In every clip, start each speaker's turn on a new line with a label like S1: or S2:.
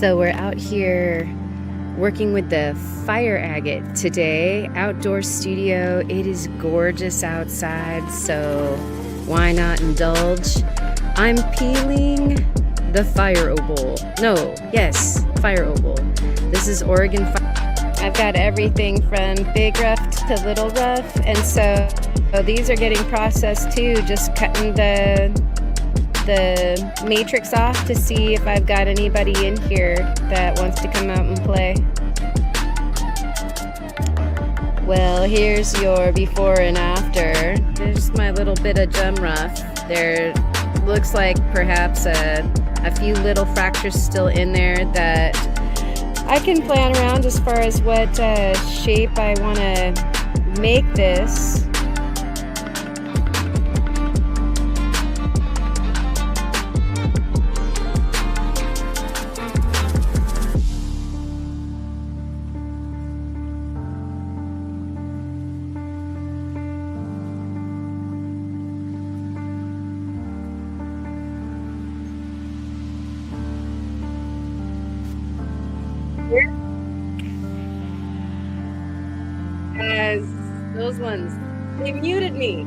S1: So we're out here working with the fire agate today, outdoor studio. It is gorgeous outside, so why not indulge? I'm peeling the fire opal. No, yes, fire opal. This is Oregon Fire. I've got everything from big rough to little rough, and so these are getting processed too, just cutting the matrix off to see if I've got anybody in here that wants to come out and play. Well, here's your before and after. There's my little bit of gem rough. There looks like perhaps a few little fractures still in there that I can plan around as far as what shape I want to make this. Yes, those ones. They muted me.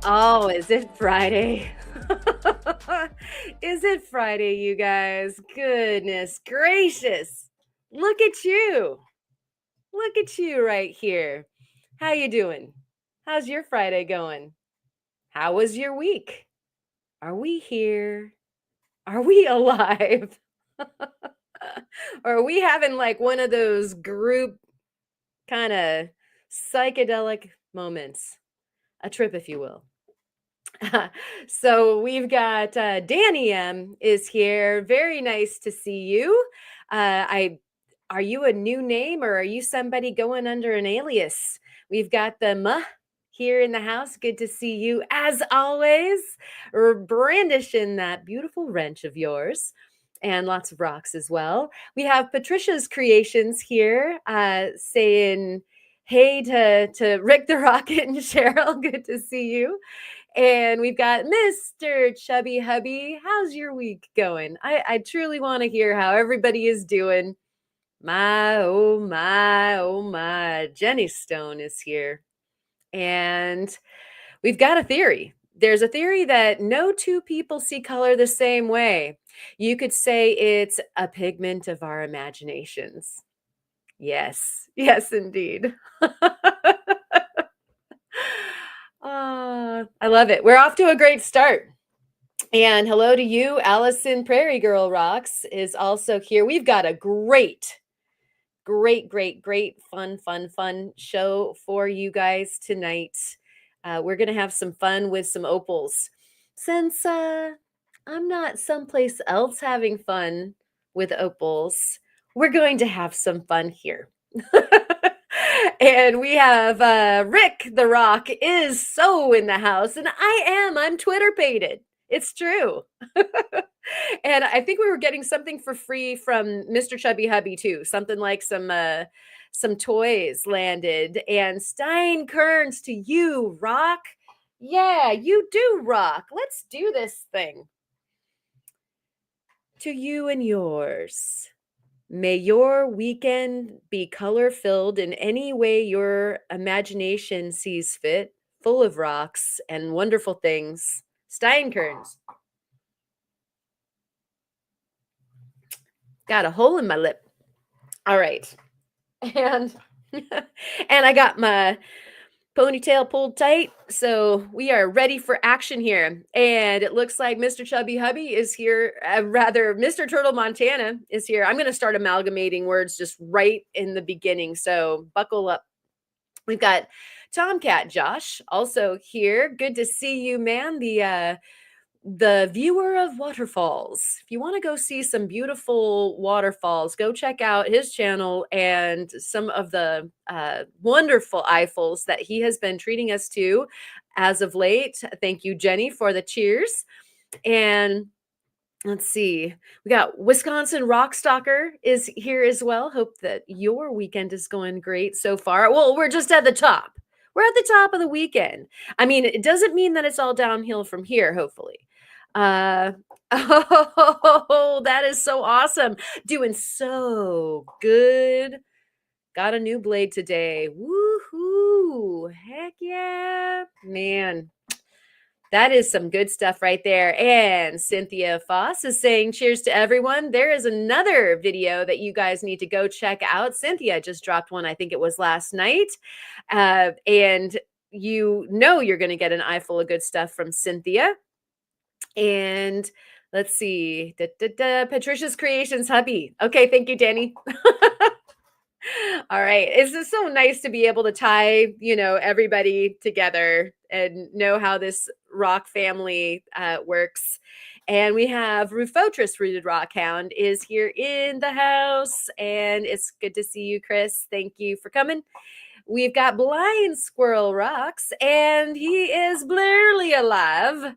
S1: Oh, is it Friday? Is it Friday, you guys? Goodness gracious. Look at you. Look at you right here. How you doing? How's your Friday going? How was your week? Are we here? Are we alive? Or are we having like one of those group kind of psychedelic moments? A trip, if you will. So we've got Danny M is here. Very nice to see you. I Are you a new name or are you somebody going under an alias? We've got the here in the house. Good to see you as always. Brandishing that beautiful wrench of yours. And lots of rocks as well. We have Patricia's Creations here saying hey to Rick the Rocket and Cheryl. Good to see you. And we've got Mr. Chubby Hubby. How's your week going? I truly want to hear how everybody is doing. My, oh my, oh my. Jenny Stone is here. And we've got a theory. There's a theory that no two people see color the same way. You could say it's a pigment of our imaginations. Yes, yes, indeed. I love it. We're off to a great start. And hello to you. Allison Prairie Girl Rocks is also here. We've got a great, fun show for you guys tonight. We're going to have some fun with some opals. Since I'm not someplace else having fun with opals, we're going to have some fun here. And we have Rick the Rock is so in the house, and I'm Twitter pated. It's true. And I think we were getting something for free from Mr. Chubby Hubby too. Something like some toys landed. And Stein Kearns to you, Rock. Yeah, you do rock. Let's do this thing. To you and yours. May your weekend be color filled in any way your imagination sees fit, full of rocks and wonderful things. Steinkerns. Got a hole in my lip. All right. And and I got my ponytail pulled tight, so we are ready for action here. And it looks like Mr. Chubby Hubby is here, rather Mr. Turtle Montana is here. I'm going to start amalgamating words just right in the beginning, so buckle up. We've got Tomcat Josh also here. Good to see you, man. The viewer of waterfalls. If you want to go see some beautiful waterfalls, go check out his channel and some of the wonderful Eiffels that he has been treating us to as of late. Thank you, Jenny, for the cheers. And let's see, we got Wisconsin Rockstalker is here as well. Hope that your weekend is going great so far. Well, we're just at the top. We're at the top of the weekend. I mean, it doesn't mean that it's all downhill from here, hopefully. Uh, oh, that is so awesome. Doing so good. Got a new blade today. Woohoo. Heck yeah. Man, that is some good stuff right there. And Cynthia Foss is saying, cheers to everyone. There is another video that you guys need to go check out. Cynthia just dropped one, I think it was last night. And you know you're going to get an eye full of good stuff from Cynthia. And let's see. Patricia's Creations hubby. Okay, thank you, Danny. All right. It's just so nice to be able to tie, everybody together and know how this rock family works. And we have Rufotris Rooted Rock Hound is here in the house. And it's good to see you, Chris. Thank you for coming. We've got Blind Squirrel Rocks, and he is barely alive.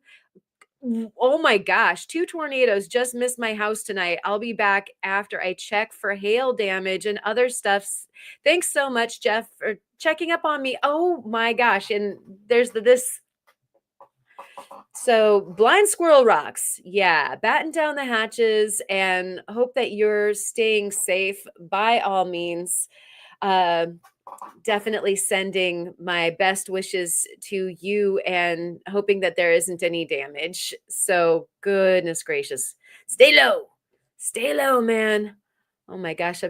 S1: Oh my gosh, 2 tornadoes just missed my house tonight. I'll be back after I check for hail damage and other stuffs. Thanks so much, Jeff, for checking up on me. Oh my gosh, and there's this. So Blind Squirrel Rocks. Yeah, batten down the hatches and hope that you're staying safe by all means. Definitely sending my best wishes to you and hoping that there isn't any damage. So, goodness gracious. Stay low, man. Oh my gosh, I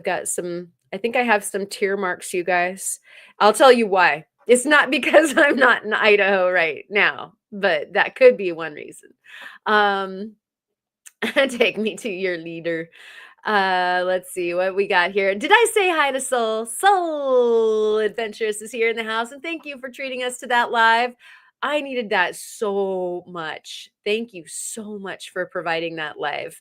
S1: think I have some tear marks, you guys. I'll tell you why. It's not because I'm not in Idaho right now, but that could be one reason. Take me to your leader. Let's see what we got here. Did I say hi to Soul? Soul Adventurous is here in the house, and thank you for treating us to that live. I needed that so much. Thank you so much for providing that live.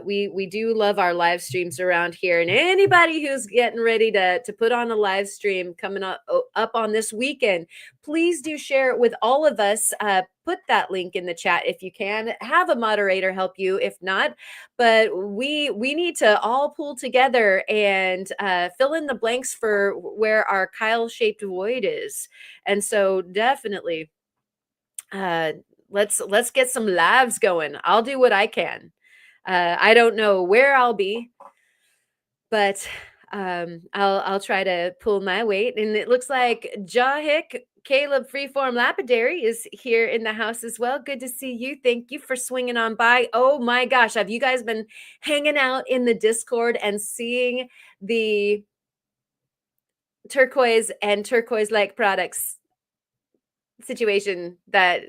S1: We do love our live streams around here, and anybody who's getting ready to put on a live stream coming up on this weekend, please do share it with all of us. Put that link in the chat if you can. Have a moderator help you if not, but we need to all pull together and fill in the blanks for where our Kyle-shaped void is. And so definitely let's get some lives going. I'll do what I can. I don't know where I'll be, but I'll try to pull my weight. And it looks like Jahick Caleb Freeform Lapidary is here in the house as well. Good to see you. Thank you for swinging on by. Oh my gosh, have you guys been hanging out in the Discord and seeing the turquoise and turquoise-like products situation that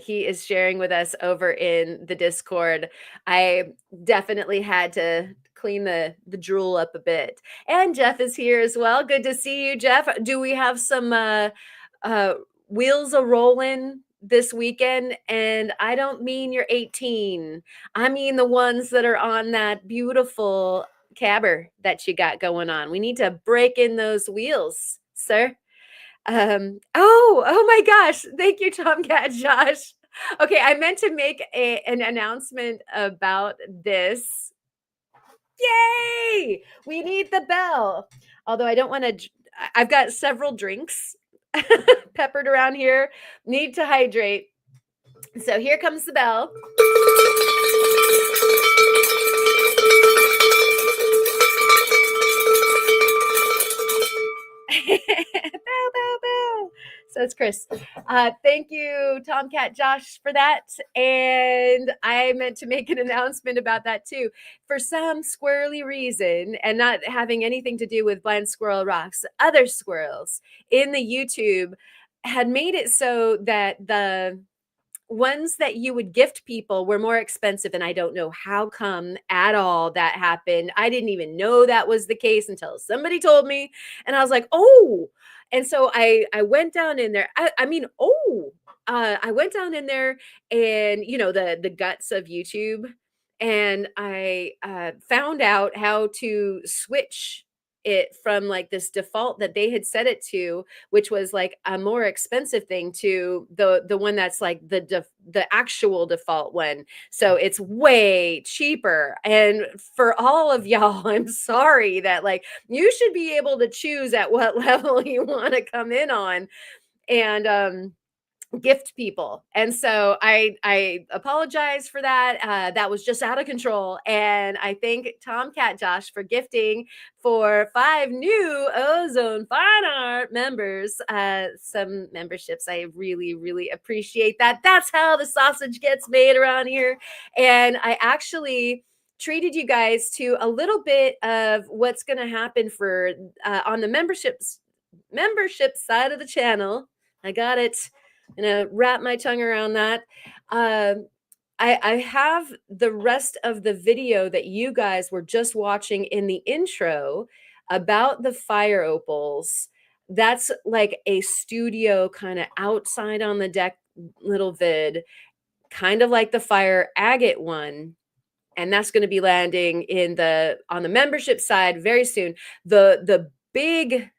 S1: he is sharing with us over in the Discord? I definitely had to clean the drool up a bit. And Jeff is here as well. Good to see you, Jeff. Do we have some wheels a rolling this weekend? And I don't mean you're 18. I mean the ones that are on that beautiful cabber that you got going on. We need to break in those wheels, sir. Oh my gosh. Thank you, Tomcat Josh. Okay, I meant to make an announcement about this. Yay! We need the bell. Although I don't want to, I've got several drinks peppered around here. Need to hydrate. So here comes the bell. Bow, bow, bow. So it's Chris. Thank you, Tomcat Josh, for that. And I meant to make an announcement about that too. For some squirrely reason, and not having anything to do with Blind Squirrel Rocks, other squirrels in the YouTube had made it so that the ones that you would gift people were more expensive, and I don't know how come at all that happened. I didn't even know that was the case until somebody told me, and I was like, oh. And so I went down in there. I went down in there, and the guts of YouTube, and I found out how to switch it from like this default that they had set it to, which was like a more expensive thing, to the one that's like the actual default one. So it's way cheaper. And for all of y'all, I'm sorry that like you should be able to choose at what level you want to come in on. And gift people. And so I apologize for that. That was just out of control. And I thank Tomcat Josh for gifting for 5 new Ozone Fine Art members some memberships. I really, really appreciate that. That's how the sausage gets made around here. And I actually treated you guys to a little bit of what's going to happen for on the membership side of the channel. I got it. I'm gonna wrap my tongue around that. I have the rest of the video that you guys were just watching in the intro about the fire opals. That's like a studio kind of outside on the deck little vid, kind of like the fire agate one. And that's going to be landing in on the membership side very soon. The big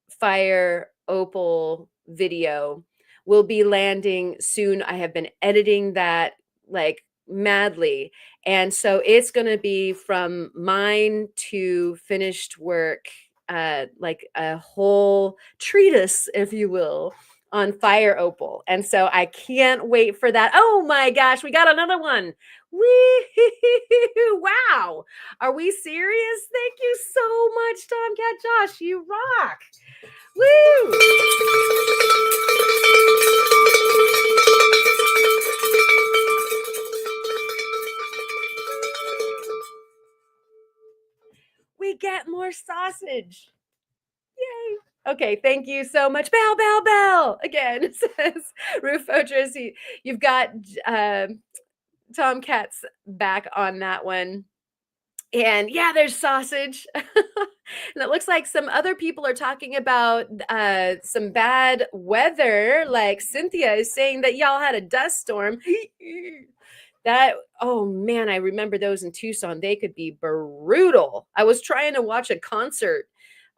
S1: fire opal video will be landing soon. I have been editing that like madly. And so it's going to be from mine to finished work, like a whole treatise, if you will, on fire opal. And so I can't wait for that. Oh my gosh, we got another one. Wee! Wow. Are we serious? Thank you so much, Tomcat Josh. You rock. Woo! We get more sausage. Yay. Okay, thank you so much. Bell, bell, bell. Again, says Roof Fortress. You've got Tomcat's back on that one. And yeah, there's sausage. And it looks like some other people are talking about some bad weather. Like Cynthia is saying that y'all had a dust storm. That, oh man, I remember those in Tucson. They could be brutal. I was trying to watch a concert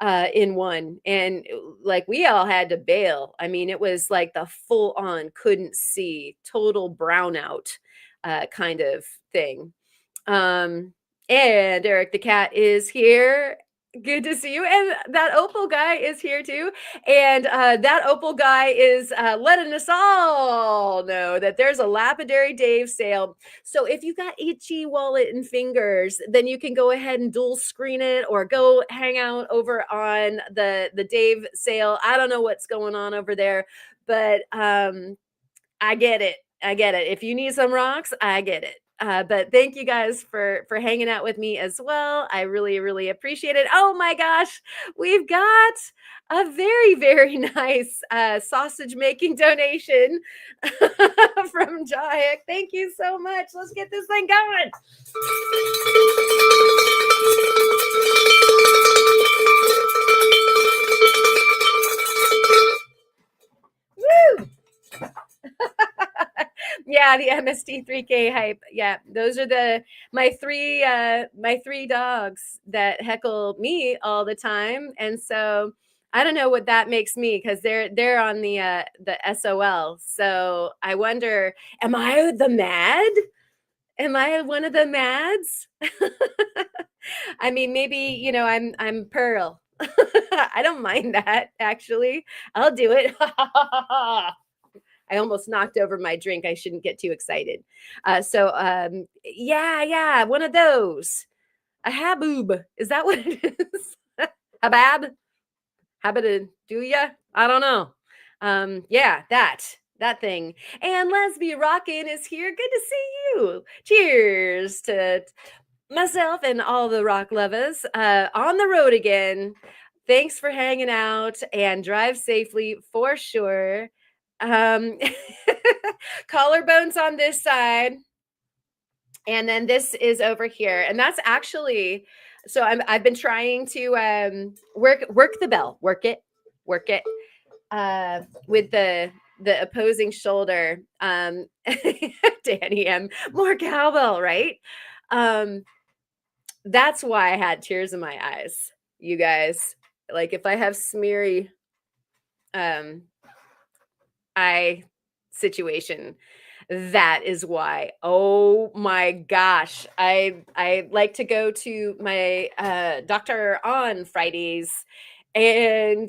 S1: in one, and like we all had to bail. I mean, it was like the full on couldn't see, total brownout kind of thing. And Eric the cat is here. Good to see you. And that opal guy is here too. And that opal guy is letting us all know that there's a Lapidary Dave sale. So if you got itchy wallet and fingers, then you can go ahead and dual screen it or go hang out over on the Dave sale. I don't know what's going on over there, but I get it. I get it. If you need some rocks, I get it. But thank you guys for hanging out with me as well. I really, really appreciate it. Oh my gosh, we've got a very, very nice sausage making donation from Jahik. Thank you so much. Let's get this thing going. Woo! Yeah, the MST3K hype. Yeah, those are my three dogs that heckle me all the time, and so I don't know what that makes me, because they're on the SOL. So I wonder, am I the mad? Am I one of the mads? I mean, maybe I'm Pearl. I don't mind that, actually. I'll do it. I almost knocked over my drink. I shouldn't get too excited. Yeah, one of those. A haboob. Is that what it is? Habab? Habba do ya? I don't know. Yeah, that thing. And Lesby Rockin' is here. Good to see you. Cheers to myself and all the rock lovers on the road again. Thanks for hanging out, and drive safely for sure. Collarbones on this side, and then this is over here, and that's actually, so I've been trying to work the bell, work it with the opposing shoulder. Danny M, more cowbell, right? That's why I had tears in my eyes. you guys. Like if I have smeary um eye situation, that is why. Oh my gosh. I like to go to my doctor on Fridays, and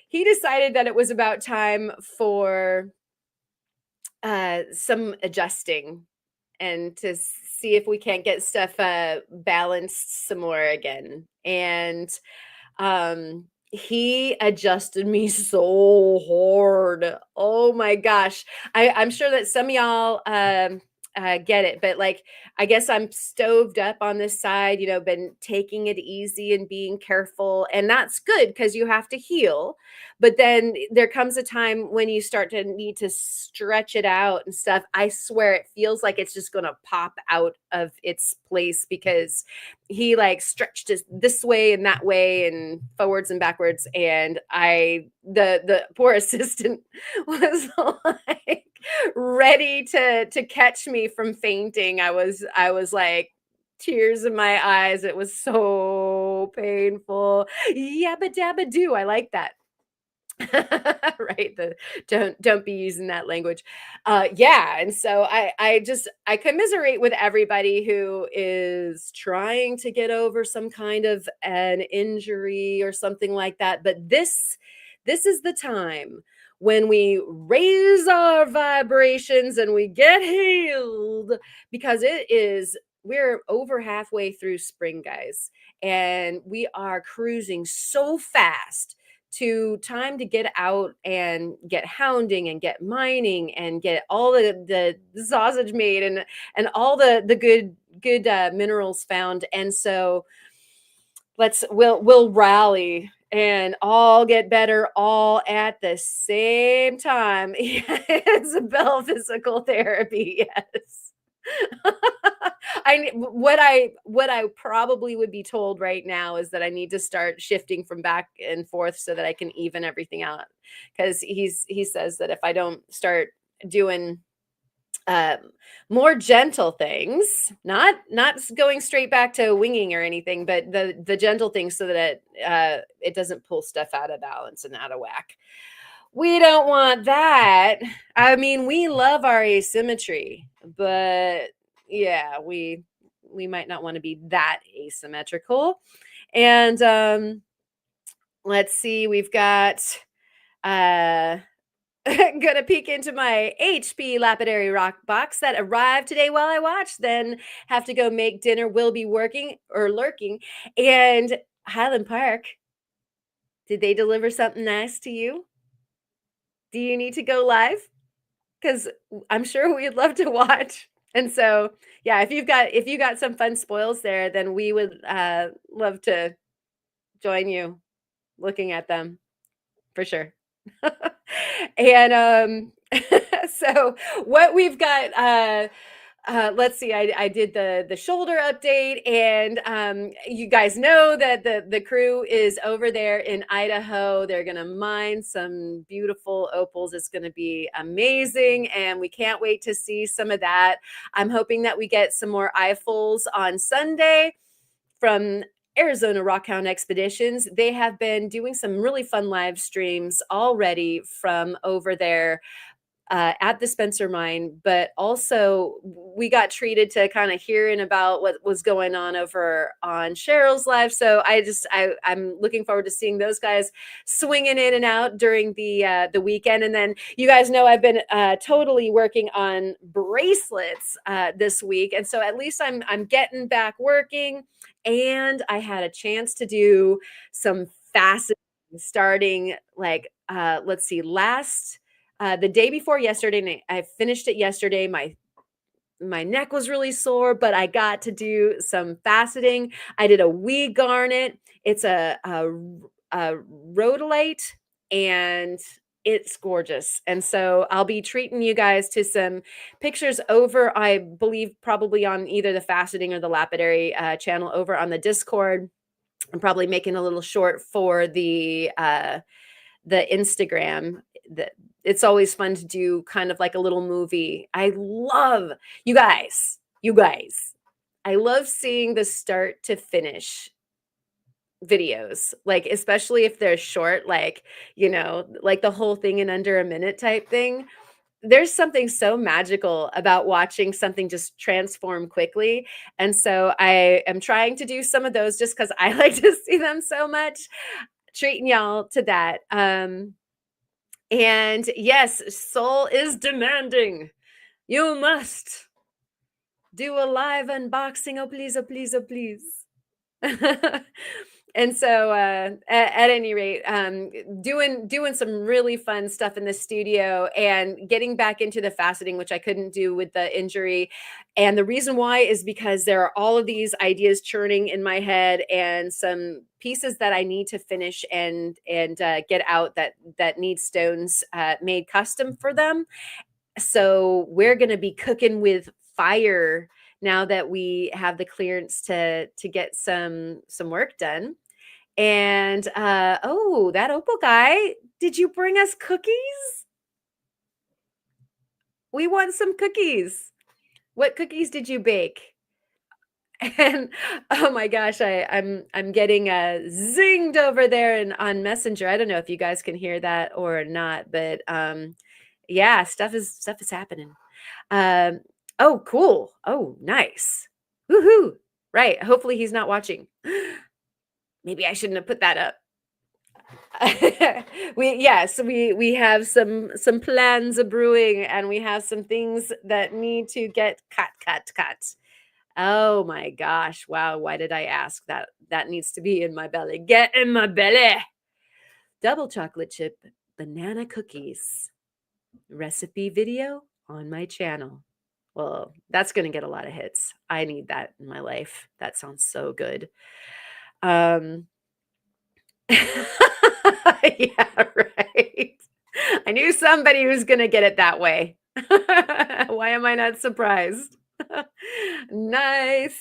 S1: he decided that it was about time for some adjusting and to see if we can't get stuff balanced some more again. And he adjusted me so hard. Oh my gosh. I'm sure that some of y'all get it, but like I guess I'm stoved up on this side, been taking it easy and being careful, and that's good because you have to heal. But then there comes a time when you start to need to stretch it out and stuff. I swear it feels like it's just going to pop out of its place because he like stretched this way and that way and forwards and backwards, and the poor assistant was like ready to catch me from fainting. I was like tears in my eyes. It was so painful. Yabba dabba do. I like that. Right, the don't be using that language. Yeah, and so I commiserate with everybody who is trying to get over some kind of an injury or something like that, but this is the time when we raise our vibrations and we get healed, because we're over halfway through spring, guys, and we are cruising so fast to time to get out and get hounding and get mining and get all the sausage made and all the good minerals found. And so we'll rally and all get better all at the same time. Isabel, physical therapy, yes. What I probably would be told right now is that I need to start shifting from back and forth so that I can even everything out. Because he says that if I don't start doing um, more gentle things, not going straight back to winging or anything, but the gentle things so that it doesn't pull stuff out of balance and out of whack. We don't want that. I mean, we love our asymmetry, but yeah, we might not want to be that asymmetrical. And let's see, we've got uh gonna peek into my HP lapidary rock box that arrived today while I watch, then have to go make dinner, will be working or lurking. And Highland Park, did they deliver something nice to you? Do you need to go live? Because I'm sure we'd love to watch. And so, yeah, if you got some fun spoils there, then we would love to join you looking at them for sure. And so what we've got, let's see, I did the shoulder update, and you guys know that the crew is over there in Idaho. They're gonna mine some beautiful opals. It's gonna be amazing, and we can't wait to see some of that. I'm hoping that we get some more eyefuls on Sunday from Arizona Rockhound Expeditions. They have been doing some really fun live streams already from over there at the Spencer mine, but also we got treated to kind of hearing about what was going on over on Cheryl's live. So I'm looking forward to seeing those guys swinging in and out during the weekend. And then you guys know I've been totally working on bracelets this week, and so at least I'm getting back working, and I had a chance to do some faceting starting like let's see, the day before yesterday, and I finished it yesterday. My neck was really sore, but I got to do some faceting. I did a wee garnet. It's a rhodolite, and it's gorgeous. And so I'll be treating you guys to some pictures over, I believe, probably on either the faceting or the lapidary channel over on the Discord. I'm probably making a little short for the Instagram. It's always fun to do kind of like a little movie. I love you guys. I love seeing the start to finish videos, like, especially if they're short, like, like the whole thing in under a minute type thing. There's something so magical about watching something just transform quickly. And so I am trying to do some of those just because I like to see them so much, treating y'all to that. And yes, soul is demanding. You must do a live unboxing. Oh, please, oh, please, oh, please. And so at any rate, doing some really fun stuff in the studio and getting back into the faceting, which I couldn't do with the injury. And the reason why is because there are all of these ideas churning in my head and some pieces that I need to finish and get out that need stones made custom for them. So we're going to be cooking with fire now that we have the clearance to get some work done. And oh, that opal guy, did you bring us cookies? We want some cookies. What cookies did you bake? And oh my gosh, I'm getting zinged over there and on Messenger. I don't know if you guys can hear that or not, but yeah, stuff is happening. Um, oh, cool. Oh, nice. Woohoo. Right. Hopefully he's not watching. Maybe I shouldn't have put that up. We have some plans of brewing and we have some things that need to get cut. Oh my gosh. Wow, why did I ask that? That needs to be in my belly. Get in my belly. Double chocolate chip banana cookies. Recipe video on my channel. Well, that's going to get a lot of hits. I need that in my life. That sounds so good. Um yeah, right. I knew somebody was going to get it that way. Why am I not surprised? Nice.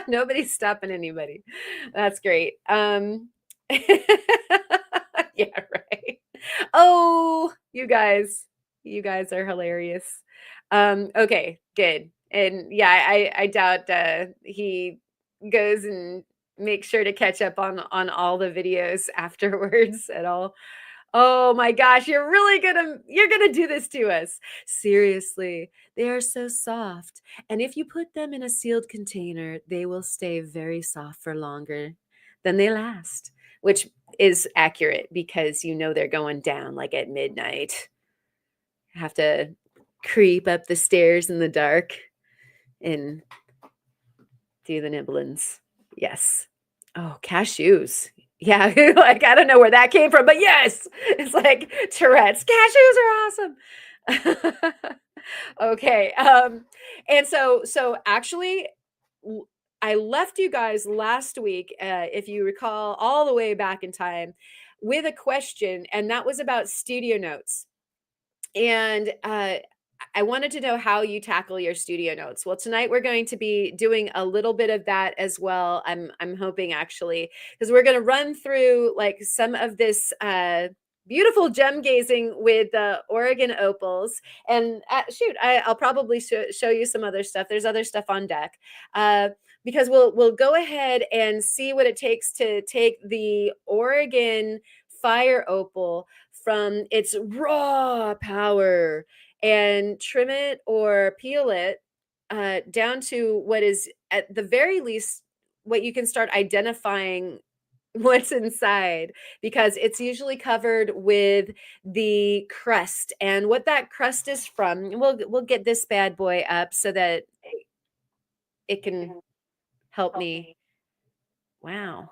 S1: Nobody's stopping anybody. That's great. Yeah, right. Oh, you guys are hilarious. Okay, good. And yeah, I doubt he goes and makes sure to catch up on all the videos afterwards at all. Oh my gosh, you're gonna do this to us. Seriously, they are so soft. And if you put them in a sealed container, they will stay very soft for longer than they last, which is accurate because they're going down like at midnight. Have to creep up the stairs in the dark and do the nibblings. Yes. Oh, cashews. Yeah, like I don't know where that came from, but yes, it's like Tourette's. Cashews are awesome. Okay. And so actually, I left you guys last week, if you recall, all the way back in time, with a question, and that was about studio notes. And I wanted to know how you tackle your studio notes. Well, tonight we're going to be doing a little bit of that as well. I'm hoping actually, because we're going to run through like some of this beautiful gem gazing with the Oregon Opals. And shoot, I'll probably show you some other stuff. There's other stuff on deck. Because we'll go ahead and see what it takes to take the Oregon Fire Opal from its raw power and trim it or peel it down to what is at the very least what you can start identifying what's inside, because it's usually covered with the crust, and what that crust is from. We'll get this bad boy up so that it can help me. Wow.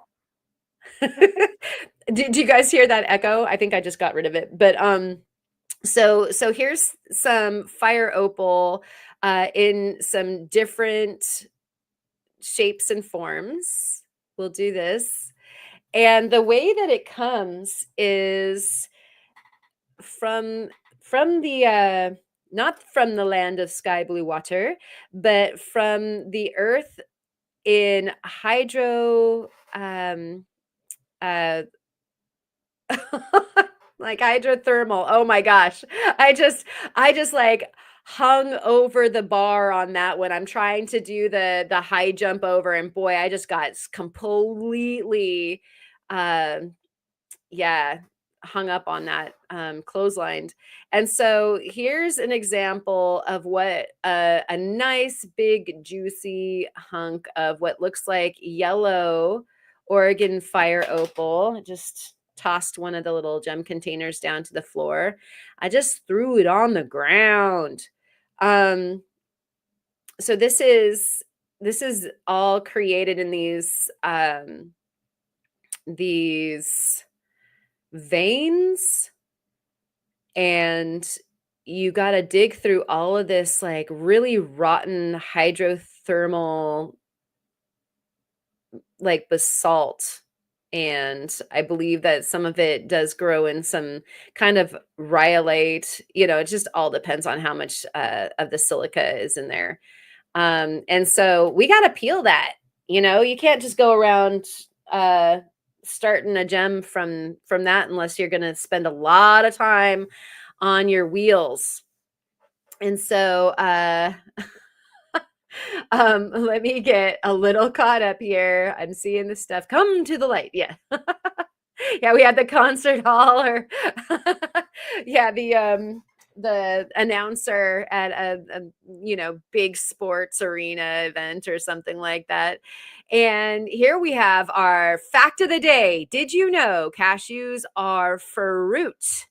S1: Do you guys hear that echo? I think I just got rid of it. But so here's some fire opal in some different shapes and forms. We'll do this. And the way that it comes is from the not from the land of sky blue water, but from the earth in hydro uh like hydrothermal. Oh my gosh. I just like hung over the bar on that one. I'm trying to do the high jump over, and boy, I just got completely, um, yeah, hung up on that, clotheslined. And so here's an example of what a nice big juicy hunk of what looks like yellow Oregon Fire Opal. Just tossed one of the little gem containers down to the floor. I just threw it on the ground. Um, so this is all created in these veins, and you got to dig through all of this like really rotten hydrothermal like basalt, and I believe that some of it does grow in some kind of rhyolite. It just all depends on how much of the silica is in there. And so we got to peel that. You can't just go around uh, starting a gem from that unless you're going to spend a lot of time on your wheels. And so let me get a little caught up here. I'm seeing the stuff come to the light. Yeah. Yeah, we had the concert hall, or yeah, the announcer at a big sports arena event or something like that. And here we have our fact of the day. Did you know cashews are fruit?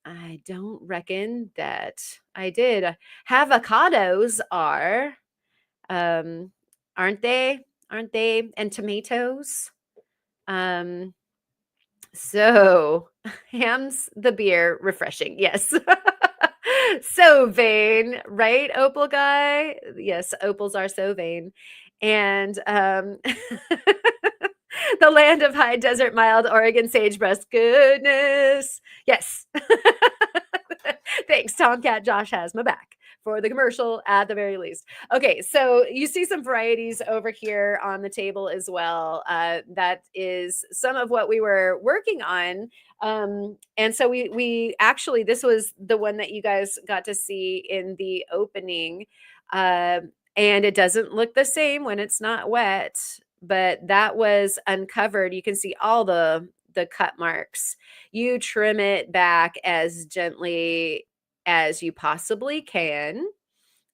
S1: I don't reckon that I did. Avocados are, um, aren't they? Aren't they? And tomatoes. Um, so ham's the beer refreshing. Yes. So vain, right, Opal guy? Yes, opals are so vain. And the land of high desert, mild Oregon sagebrush goodness. Yes. Thanks, Tomcat Josh has my back for the commercial at the very least. Okay, so you see some varieties over here on the table as well. That is some of what we were working on. And so we actually, this was the one that you guys got to see in the opening. Uh, and it doesn't look the same when it's not wet, but that was uncovered. You can see all the cut marks. You trim it back as gently as you possibly can.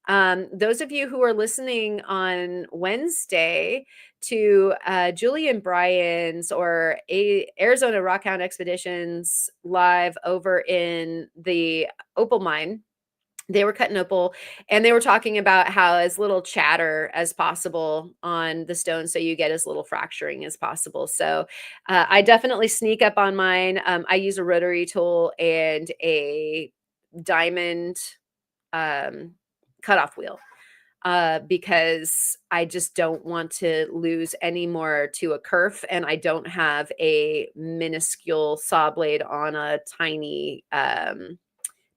S1: Those of you who are listening on Wednesday to Julie and Brian's or Arizona Rockhound Expeditions live over in the Opal mine, they were cutting opal, and they were talking about how as little chatter as possible on the stone so you get as little fracturing as possible. So I definitely sneak up on mine. I use a rotary tool and a diamond cutoff wheel because I just don't want to lose any more to a kerf, and I don't have a minuscule saw blade on a tiny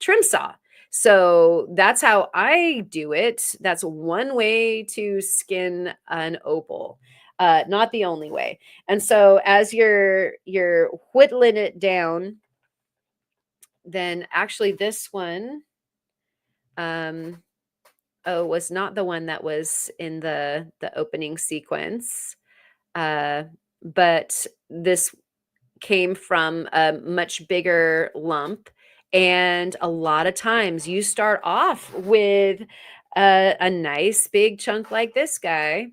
S1: trim saw. So that's how I do it. That's one way to skin an opal. Not the only way. And so as you're whittling it down, then actually this one was not the one that was in the opening sequence. But this came from a much bigger lump. And a lot of times you start off with a nice big chunk like this guy,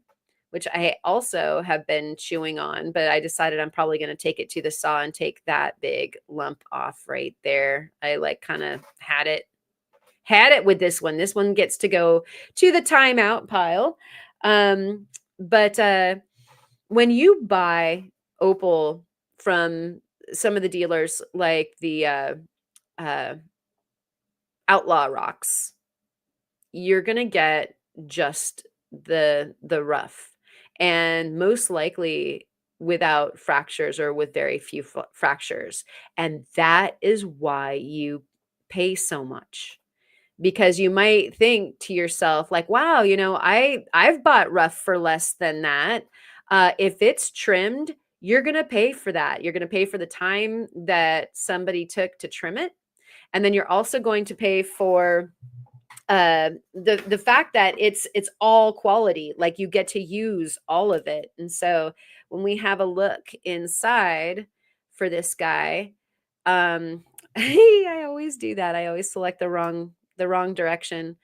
S1: which I also have been chewing on, but I decided I'm probably going to take it to the saw and take that big lump off right there. I like kind of had it with this one. This one gets to go to the timeout pile. But when you buy opal from some of the dealers like the Outlaw Rocks, you're going to get just the rough, and most likely without fractures or with very few fractures. And that is why you pay so much, because you might think to yourself like, wow, I've bought rough for less than that. If it's trimmed, you're going to pay for that. You're going to pay for the time that somebody took to trim it. And then you're also going to pay for the fact that it's all quality, like you get to use all of it. And so when we have a look inside for this guy, um I always do that. I always select the wrong direction.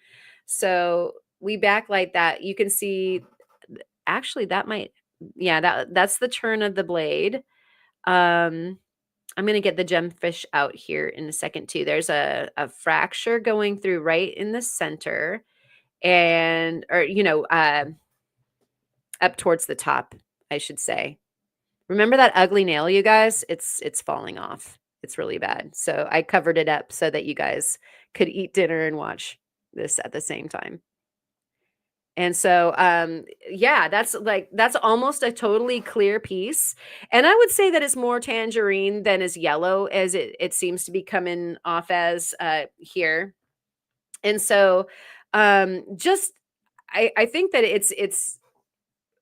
S1: So we backlight that. You can see actually that might, yeah, that's the turn of the blade. um I'm gonna get the gemfish out here in a second too. There's a fracture going through right in the center, and or up towards the top, I should say. Remember that ugly nail, you guys? It's falling off. It's really bad. So I covered it up so that you guys could eat dinner and watch this at the same time. And so, yeah, that's almost a totally clear piece. And I would say that it's more tangerine than is yellow, as it seems to be coming off as here. And so, just I think that it's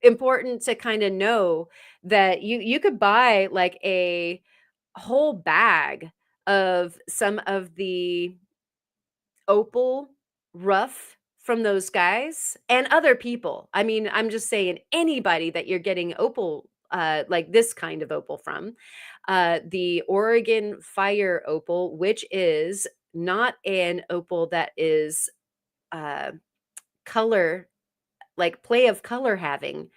S1: important to kind of know that you could buy like a whole bag of some of the opal rough from those guys and other people. I mean, I'm just saying anybody that you're getting opal, like this kind of opal from, the Oregon Fire Opal, which is not an opal that is uh, color, like play of color having,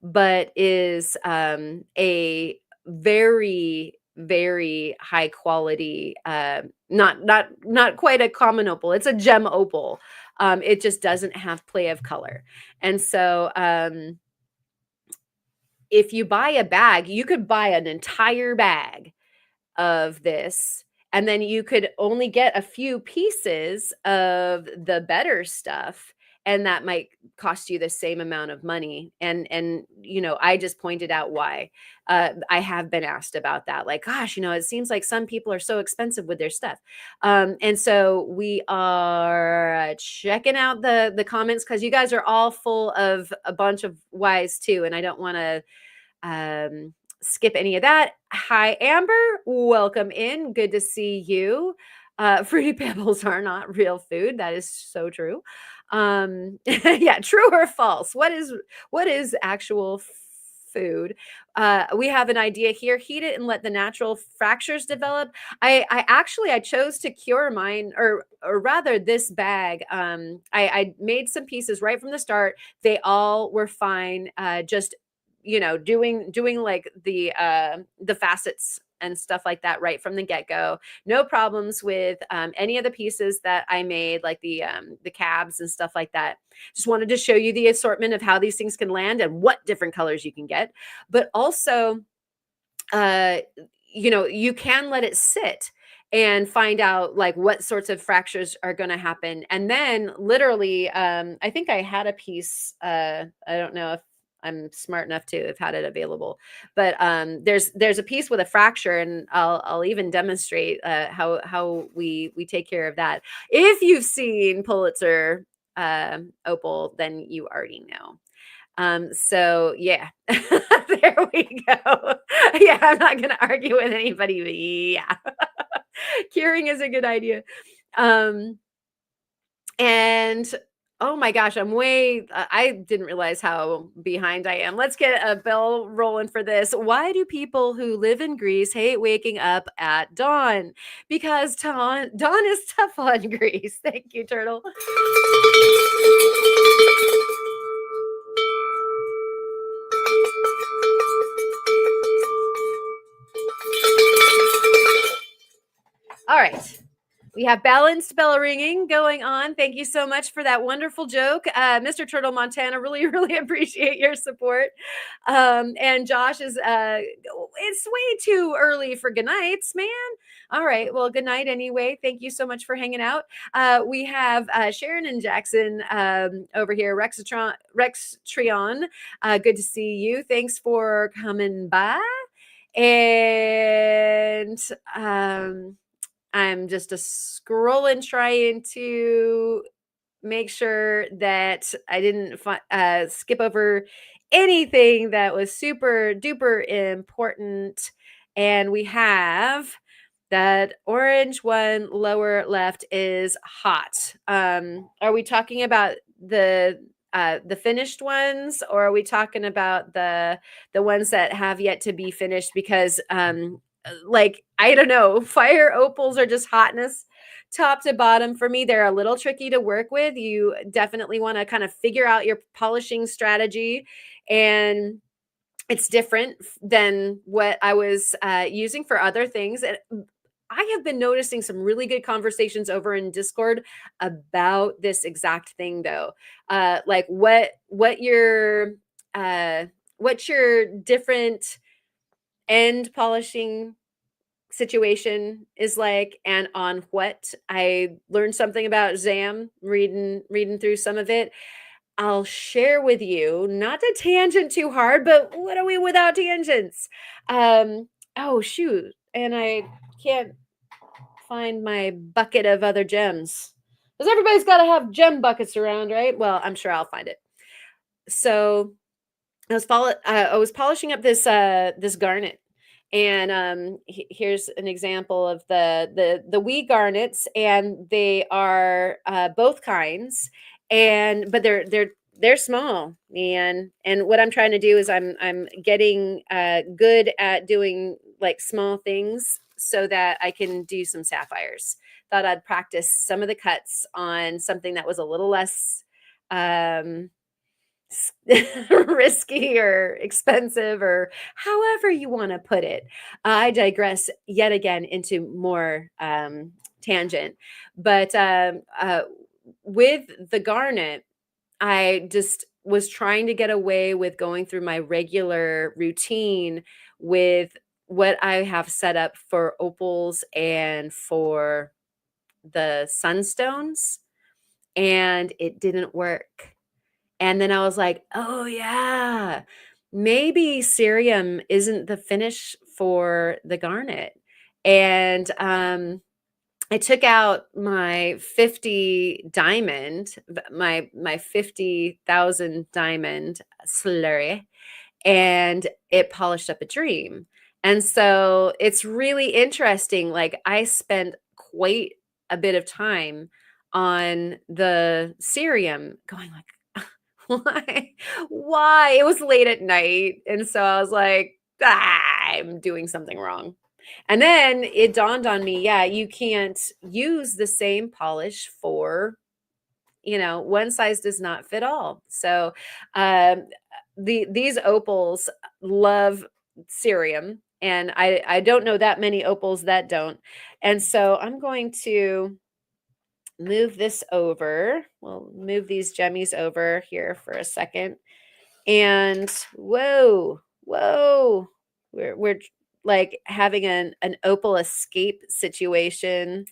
S1: but is a very, very high quality, not quite a common opal. It's a gem opal. It just doesn't have play of color. And so if you buy a bag, you could buy an entire bag of this, and then you could only get a few pieces of the better stuff, and that might cost you the same amount of money. And I just pointed out why. I have been asked about that, like, gosh, it seems like some people are so expensive with their stuff. And so we are checking out the comments, because you guys are all full of a bunch of whys too, and I don't want to skip any of that. Hi, Amber. Welcome in. Good to see you. Fruity Pebbles are not real food. That is so true. Yeah, true or false? What is actual food? We have an idea here. Heat it and let the natural fractures develop. I chose to cure mine, or rather this bag. I made some pieces right from the start. They all were fine. Just doing like the facets and stuff like that right from the get-go. No problems with any of the pieces that I made, like the cabs and stuff like that. Just wanted to show you the assortment of how these things can land and what different colors you can get. But also, uh you can let it sit and find out like what sorts of fractures are going to happen. And then literally, I think I had a piece, I don't know if I'm smart enough to have had it available, but there's a piece with a fracture, and I'll even demonstrate how we take care of that. If you've seen Pulitzer opal, then you already know. So yeah, there we go. Yeah, I'm not gonna argue with anybody, but yeah, curing is a good idea. Um, and oh my gosh, I didn't realize how behind I am. Let's get a bell rolling for this. Why do people who live in Greece hate waking up at dawn? Because dawn is tough on Greece. Thank you, Turtle. All right. We have balanced bell ringing going on. Thank you so much for that wonderful joke. Mr. Turtle Montana, really, really appreciate your support. And Josh is, it's way too early for good nights, man. All right. Well, good night anyway. Thank you so much for hanging out. We have Sharon and Jackson over here, Rextrion. Good to see you. Thanks for coming by. And I'm just scrolling, trying to make sure that I didn't skip over anything that was super duper important. And we have That orange one lower left is hot. Are we talking about the finished ones, or are we talking about the ones that have yet to be finished? Because like, I don't know, fire opals are just hotness top to bottom for me. They're a little tricky to work with. You definitely want to kind of figure out your polishing strategy, and it's different than what I was using for other things. And I have been noticing some really good conversations over in Discord about this exact thing, though. Like uh, what's your different end polishing situation is like, and on what. I learned something about Zam reading through some of it. I'll share with you, not to tangent too hard, but what are we without tangents? Oh shoot, and I can't find my bucket of other gems. Because everybody's got to have gem buckets around, right? Well, I'm sure I'll find it. So I was polishing up this garnet, and here's an example of the wee garnets, and they are both kinds, and but they're small, and what I'm trying to do is I'm getting good at doing like small things so that I can do some sapphires. Thought I'd practice some of the cuts on something that was a little less um risky or expensive, or however you want to put it. I digress yet again into more tangent. But with the garnet, I just was trying to get away with going through my regular routine with what I have set up for opals and for the sunstones, and it didn't work. And then I was like, "Oh, yeah. Maybe cerium isn't the finish for the garnet." And, I took out my 50 diamond, my 50,000 diamond slurry, and it polished up a dream. And so it's really interesting. Like, I spent quite a bit of time on the cerium going like, why? Why? It was late at night. And so I was like, I'm doing something wrong. And then it dawned on me, yeah, you can't use the same polish for, one size does not fit all. So um, these opals love cerium, and I don't know that many opals that don't. And so I'm going to move this over. We'll move these jemmies over here for a second. And whoa, we're like having an opal escape situation.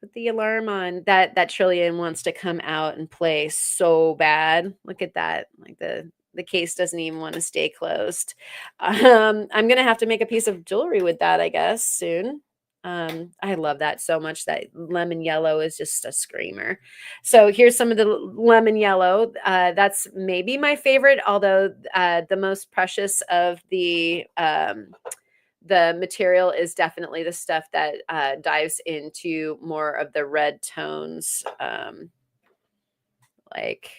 S1: Put the alarm on. That trillion wants to come out and play so bad. Look at that. Like the case doesn't even want to stay closed. I'm gonna have to make a piece of jewelry with that, I guess, soon. I love that so much. That lemon yellow is just a screamer. So here's some of the lemon yellow. That's maybe my favorite, although the most precious of the material is definitely the stuff that dives into more of the red tones, like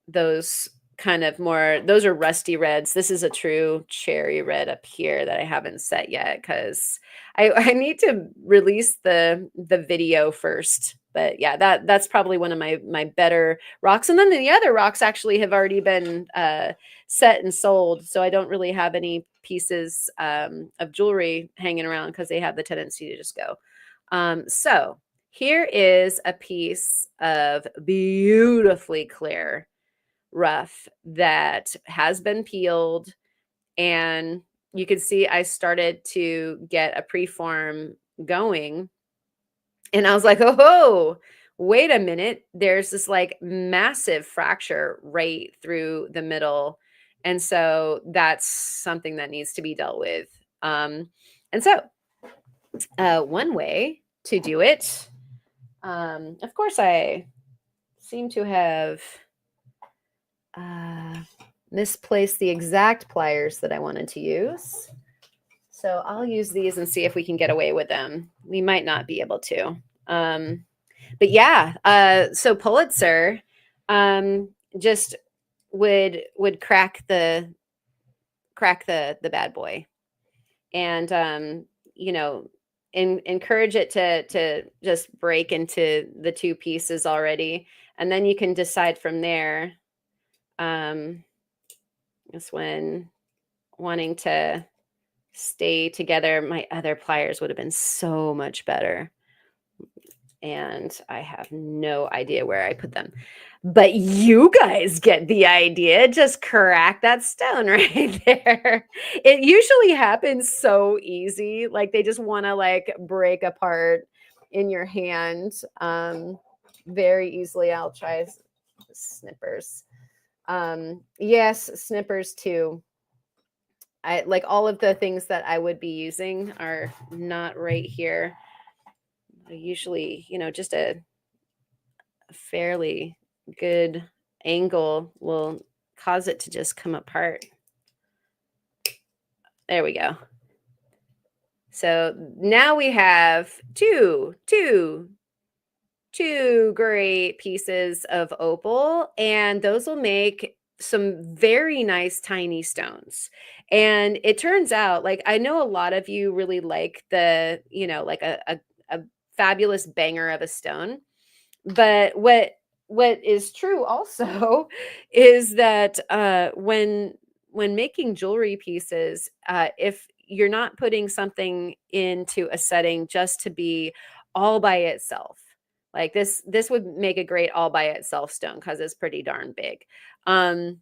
S1: those kind of more, those are rusty reds. This is a true cherry red up here that I haven't set yet because I need to release the video first. But yeah, that's probably one of my better rocks. And then the other rocks actually have already been set and sold, so I don't really have any pieces of jewelry hanging around because they have the tendency to just go. So here is a piece of beautifully clear rough that has been peeled, and you can see I started to get a preform going, and I was like, oh, wait a minute, there's this like massive fracture right through the middle, and so that's something that needs to be dealt with. And so one way to do it, of course, I seem to have misplaced the exact pliers that I wanted to use. So I'll use these and see if we can get away with them. We might not be able to. But yeah, so Pulitzer just would crack the bad boy, and you know, encourage it to just break into the two pieces already, and then you can decide from there. Um, that's when wanting to stay together. My other pliers would have been so much better, and I have no idea where I put them. But you guys get the idea. Just crack that stone right there. It usually happens so easy. Like they just want to like break apart in your hand very easily. I'll try snippers. Yes, snippers too. I like all of the things that I would be using are not right here. Usually, just a fairly good angle will cause it to just come apart. There we go. So now we have two great pieces of opal, and those will make some very nice tiny stones. And it turns out, like, I know a lot of you really like like a fabulous banger of a stone. But what is true also is that when making jewelry pieces, if you're not putting something into a setting just to be all by itself, like this would make a great all by itself stone because it's pretty darn big. Um,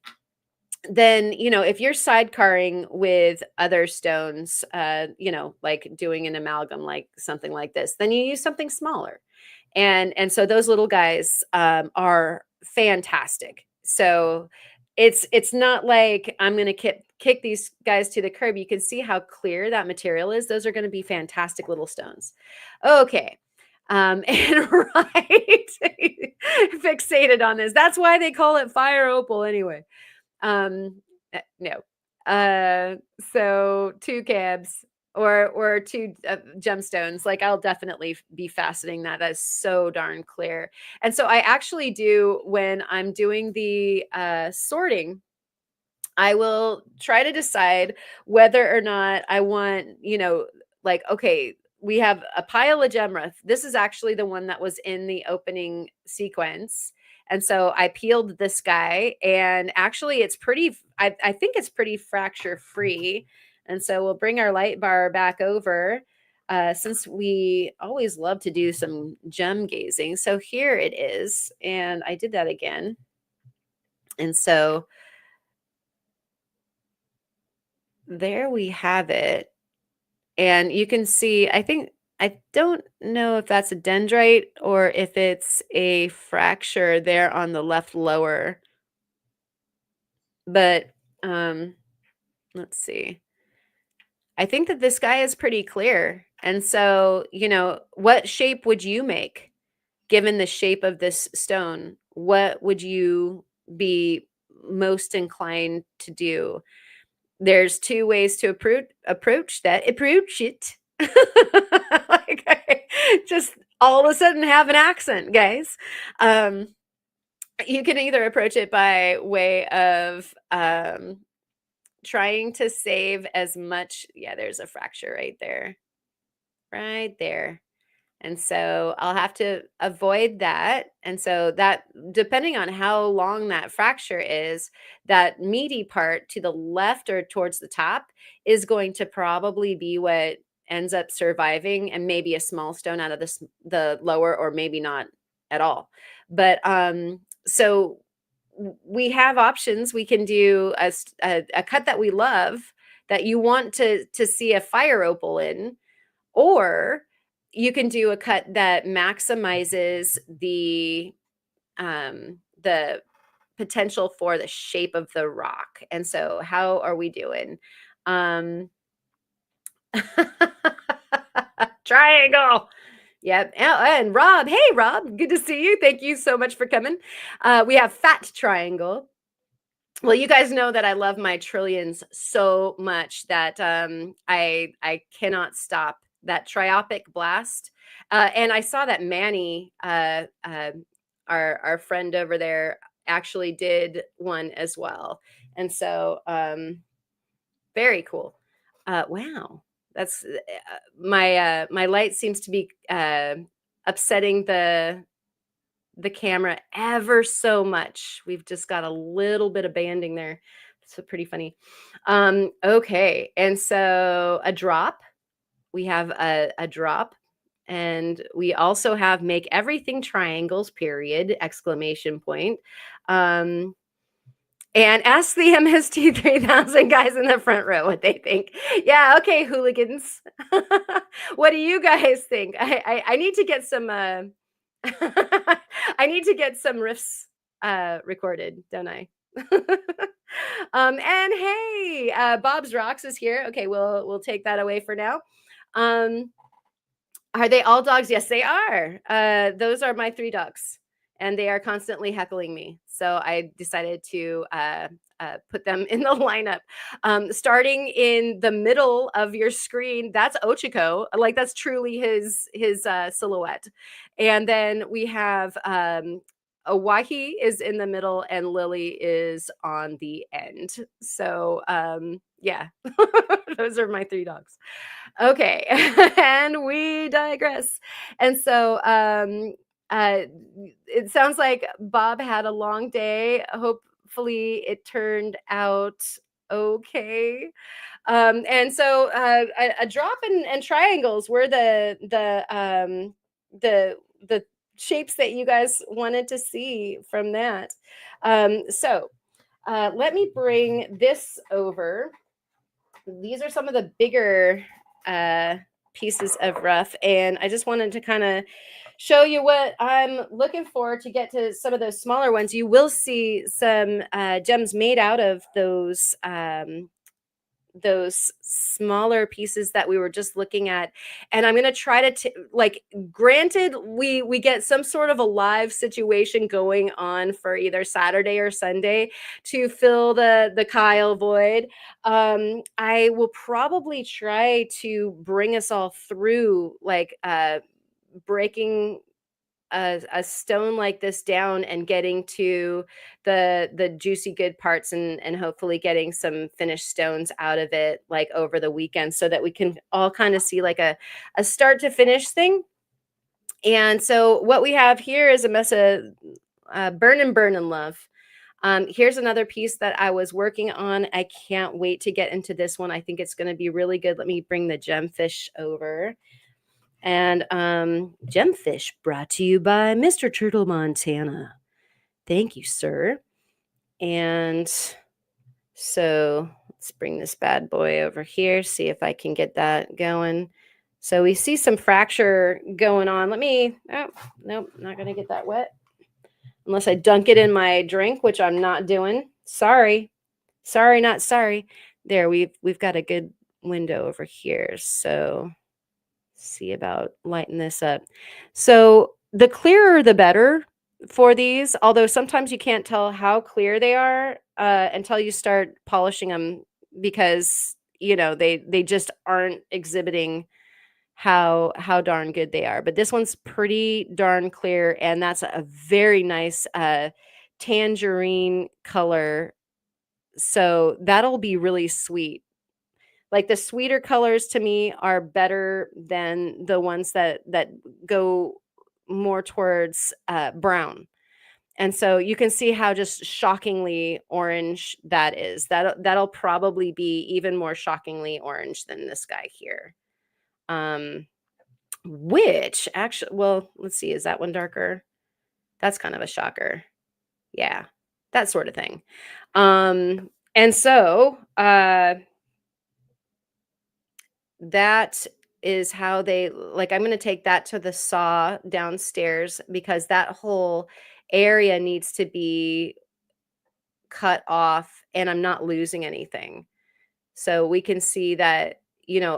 S1: then if you're sidecarring with other stones, like doing an amalgam, like something like this, then you use something smaller, and so those little guys are fantastic. So it's not like I'm going to kick these guys to the curb. You can see how clear that material is. Those are going to be fantastic little stones. Okay. And right, fixated on this. That's why they call it fire opal anyway. No. So two cabs or two gemstones. Like I'll definitely be faceting that. That's so darn clear. And so I actually do when I'm doing the sorting. I will try to decide whether or not I want, like, okay, we have a pile of gemrith. This is actually the one that was in the opening sequence. And so I peeled this guy, and actually it's pretty, I think it's pretty fracture free. And so we'll bring our light bar back over since we always love to do some gem gazing. So here it is. And I did that again. And so there we have it. And you can see, I don't know if that's a dendrite or if it's a fracture there on the left lower. But let's see. I think that this guy is pretty clear. And so, what shape would you make given the shape of this stone? What would you be most inclined to do? There's two ways to approach it. Like I just all of a sudden have an accent, guys. You can either approach it by way of trying to save as much. Yeah, there's a fracture right there. Right there. And so I'll have to avoid that. And so that, depending on how long that fracture is, that meaty part to the left or towards the top is going to probably be what ends up surviving, and maybe a small stone out of the lower, or maybe not at all. But so we have options. We can do a cut that we love, that you want to see a fire opal in, or you can do a cut that maximizes the potential for the shape of the rock. And so how are we doing? Triangle. Yep. And Rob, hey Rob, good to see you. Thank you so much for coming. We have fat triangle. Well, you guys know that I love my trillions so much that I cannot stop that triopic blast. And I saw that Manny, our friend over there, actually did one as well. And so very cool. Wow, that's my light seems to be upsetting the camera ever so much. We've just got a little bit of banding there. So pretty funny. Okay, and so a drop. We have a drop, and we also have make everything triangles. Period! Exclamation point. Um, and ask the MST 3000 guys in the front row what they think. Yeah, okay, hooligans. What do you guys think? I need to get some I need to get some riffs recorded, don't I? And hey, Bob's Rocks is here. Okay, we'll take that away for now. Um, are they all dogs? Yes, they are. Those are my 3 dogs, and they are constantly heckling me. So I decided to put them in the lineup. Starting in the middle of your screen, that's Ochiko. Like that's truly his silhouette. And then we have Owahi is in the middle, and Lily is on the end. So yeah, those are my 3 dogs. Okay, and we digress. And so, uh, it sounds like Bob had a long day. Hopefully, it turned out okay. And so, a drop and triangles were the shapes that you guys wanted to see from that. So, let me bring this over. These are some of the bigger pieces of rough, and I just wanted to kind of show you what I'm looking for to get to some of those smaller ones. You will see some gems made out of those smaller pieces that we were just looking at, and I'm going to try to like, granted we get some sort of a live situation going on for either Saturday or Sunday to fill the Kyle void. I will probably try to bring us all through, like breaking a stone like this down and getting to the juicy good parts, and hopefully getting some finished stones out of it like over the weekend, so that we can all kind of see like a start to finish thing. And so what we have here is a mess of burn and love. Here's another piece that I was working on. I can't wait to get into this one. I think it's going to be really good. Let me bring the gemfish over. And Gemfish brought to you by Mr. Turtle Montana. Thank you, sir. And so let's bring this bad boy over here, see if I can get that going. So we see some fracture going on. Oh, nope, not going to get that wet. Unless I dunk it in my drink, which I'm not doing. Sorry, not sorry. There, we've got a good window over here. So see about lighting this up. So the clearer the better for these, although sometimes you can't tell how clear they are until you start polishing them, because they just aren't exhibiting how darn good they are. But this one's pretty darn clear, and that's a very nice tangerine color. So that'll be really sweet. Like the sweeter colors to me are better than the ones that go more towards brown. And so you can see how just shockingly orange that is. That'll probably be even more shockingly orange than this guy here. Which actually, well, let's see, is that one darker? That's kind of a shocker. Yeah, that sort of thing. And so that is how they, like, I'm going to take that to the saw downstairs, because that whole area needs to be cut off and I'm not losing anything. So we can see that,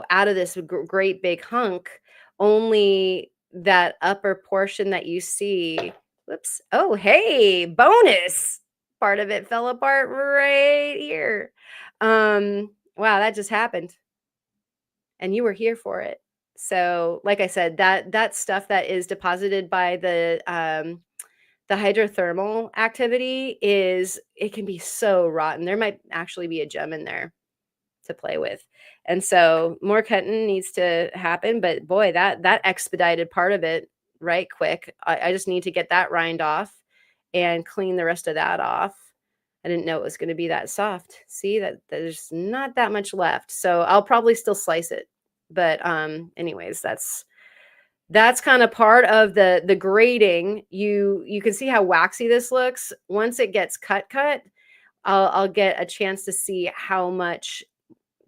S1: out of this great big hunk, only that upper portion that you see. Whoops. Oh, hey, bonus. part of it fell apart right here. Wow, that just happened, and you were here for it. So, like I said, that stuff that is deposited by the hydrothermal activity is it can be so rotten. There might actually be a gem in there to play with. And so more cutting needs to happen, but boy, that expedited part of it right quick. I just need to get that rind off and clean the rest of that off. I didn't know it was going to be that soft. See that there's not that much left. So I'll probably still slice it. But anyways, that's kind of part of the grading. You can see how waxy this looks. Once it gets cut, I'll get a chance to see how much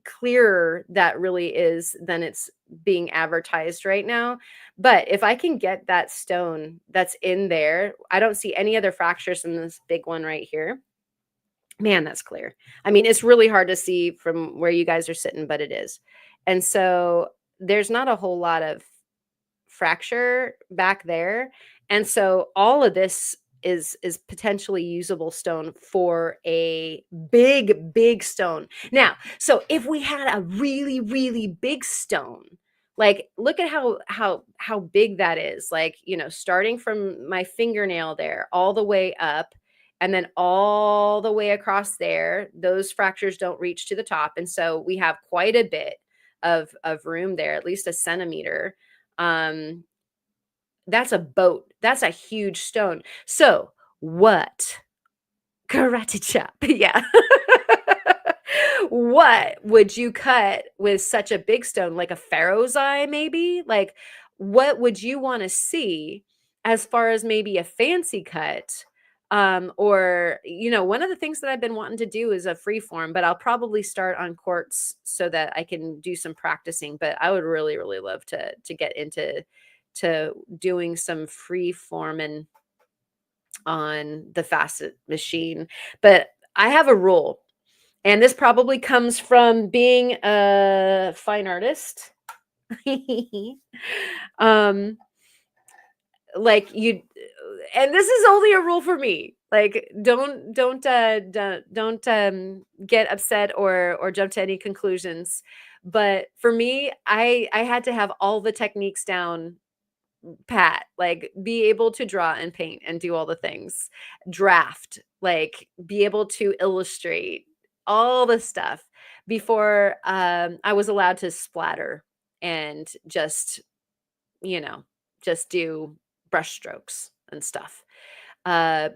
S1: clearer that really is than it's being advertised right now. But if I can get that stone that's in there, I don't see any other fractures in this big one right here. Man, that's clear. I mean, it's really hard to see from where you guys are sitting, but it is. And so there's not a whole lot of fracture back there. And so all of this is potentially usable stone for a big stone. Now, so if we had a really big stone, like look at how big that is. Like, starting from my fingernail there all the way up and then all the way across there, those fractures don't reach to the top. And so we have quite a bit of room there, at least a centimeter. um that's a boat. That's a huge stone. So what? Karate chop. Yeah. What would you cut with such a big stone? Like a pharaoh's eye, maybe? Like, what would you want to see as far as maybe a fancy cut? Or, one of the things that I've been wanting to do is a free form, but I'll probably start on quartz so that I can do some practicing. But I would really love to get into doing some free forming on the facet machine. But I have a rule, and this probably comes from being a fine artist. um like you and this is only a rule for me. Like don't get upset or jump to any conclusions. But for me, I had to have all the techniques down pat, like be able to draw and paint and do all the things, draft, like be able to illustrate all the stuff before I was allowed to splatter and you know just do brush strokes and stuff. uh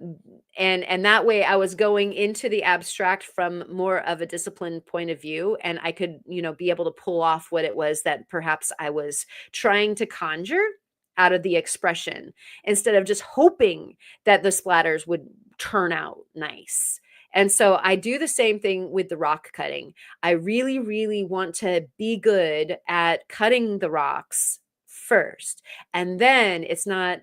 S1: and that way I was going into the abstract from more of a disciplined point of view, and I could be able to pull off what it was that perhaps I was trying to conjure out of the expression, instead of just hoping that the splatters would turn out nice. And so I do the same thing with the rock cutting. I really want to be good at cutting the rocks first, and then it's not,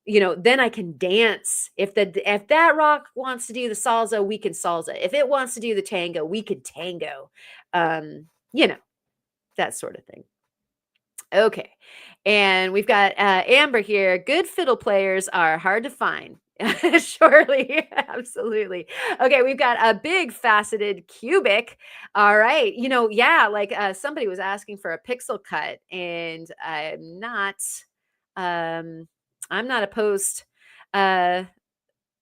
S1: then I can dance. If that rock wants to do the salsa, we can salsa. If it wants to do the tango, we can tango. You know, that sort of thing. Okay. And we've got Amber here. Good fiddle players are hard to find. Surely, absolutely. Okay, we've got a big faceted cubic. All right. Yeah, like somebody was asking for a pixel cut, and um I'm not opposed. Uh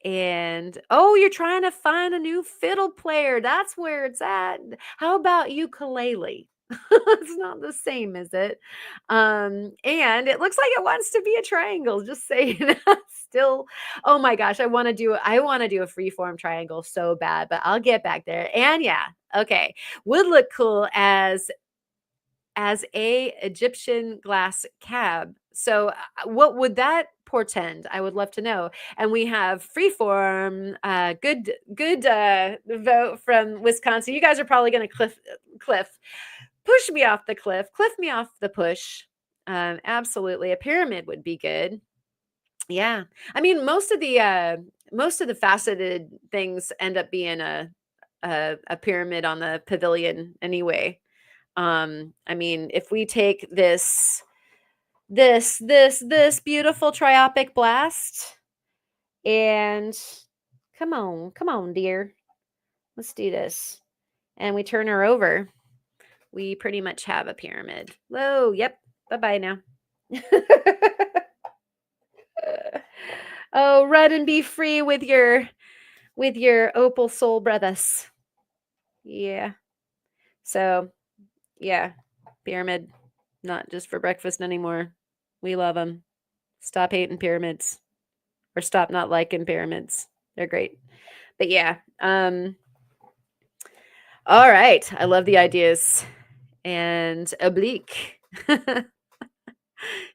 S1: and oh, you're trying to find a new fiddle player. That's where it's at. How about ukulele? It's not the same, is it? And it looks like it wants to be a triangle, just saying. Still, oh my gosh, I want to do a freeform triangle so bad, but I'll get back there. And yeah, okay. Would look cool as a Egyptian glass cab. So what would that portend? I would love to know. And we have freeform, good vote from Wisconsin. You guys are probably going to cliff push me off the cliff me off the push. Absolutely, a pyramid would be good. Yeah, I mean most of the faceted things end up being a pyramid on the pavilion anyway. I mean, if we take this beautiful triopic blast and Come on, dear. Let's do this. And we turn her over. We pretty much have a pyramid. Whoa, yep. Bye-bye now. Oh, run and be free with your opal soul brothers. Yeah. So, yeah, pyramid, not just for breakfast anymore. We love them. Stop hating pyramids, or stop not liking pyramids. They're great. But yeah, all right. I love the ideas. And oblique.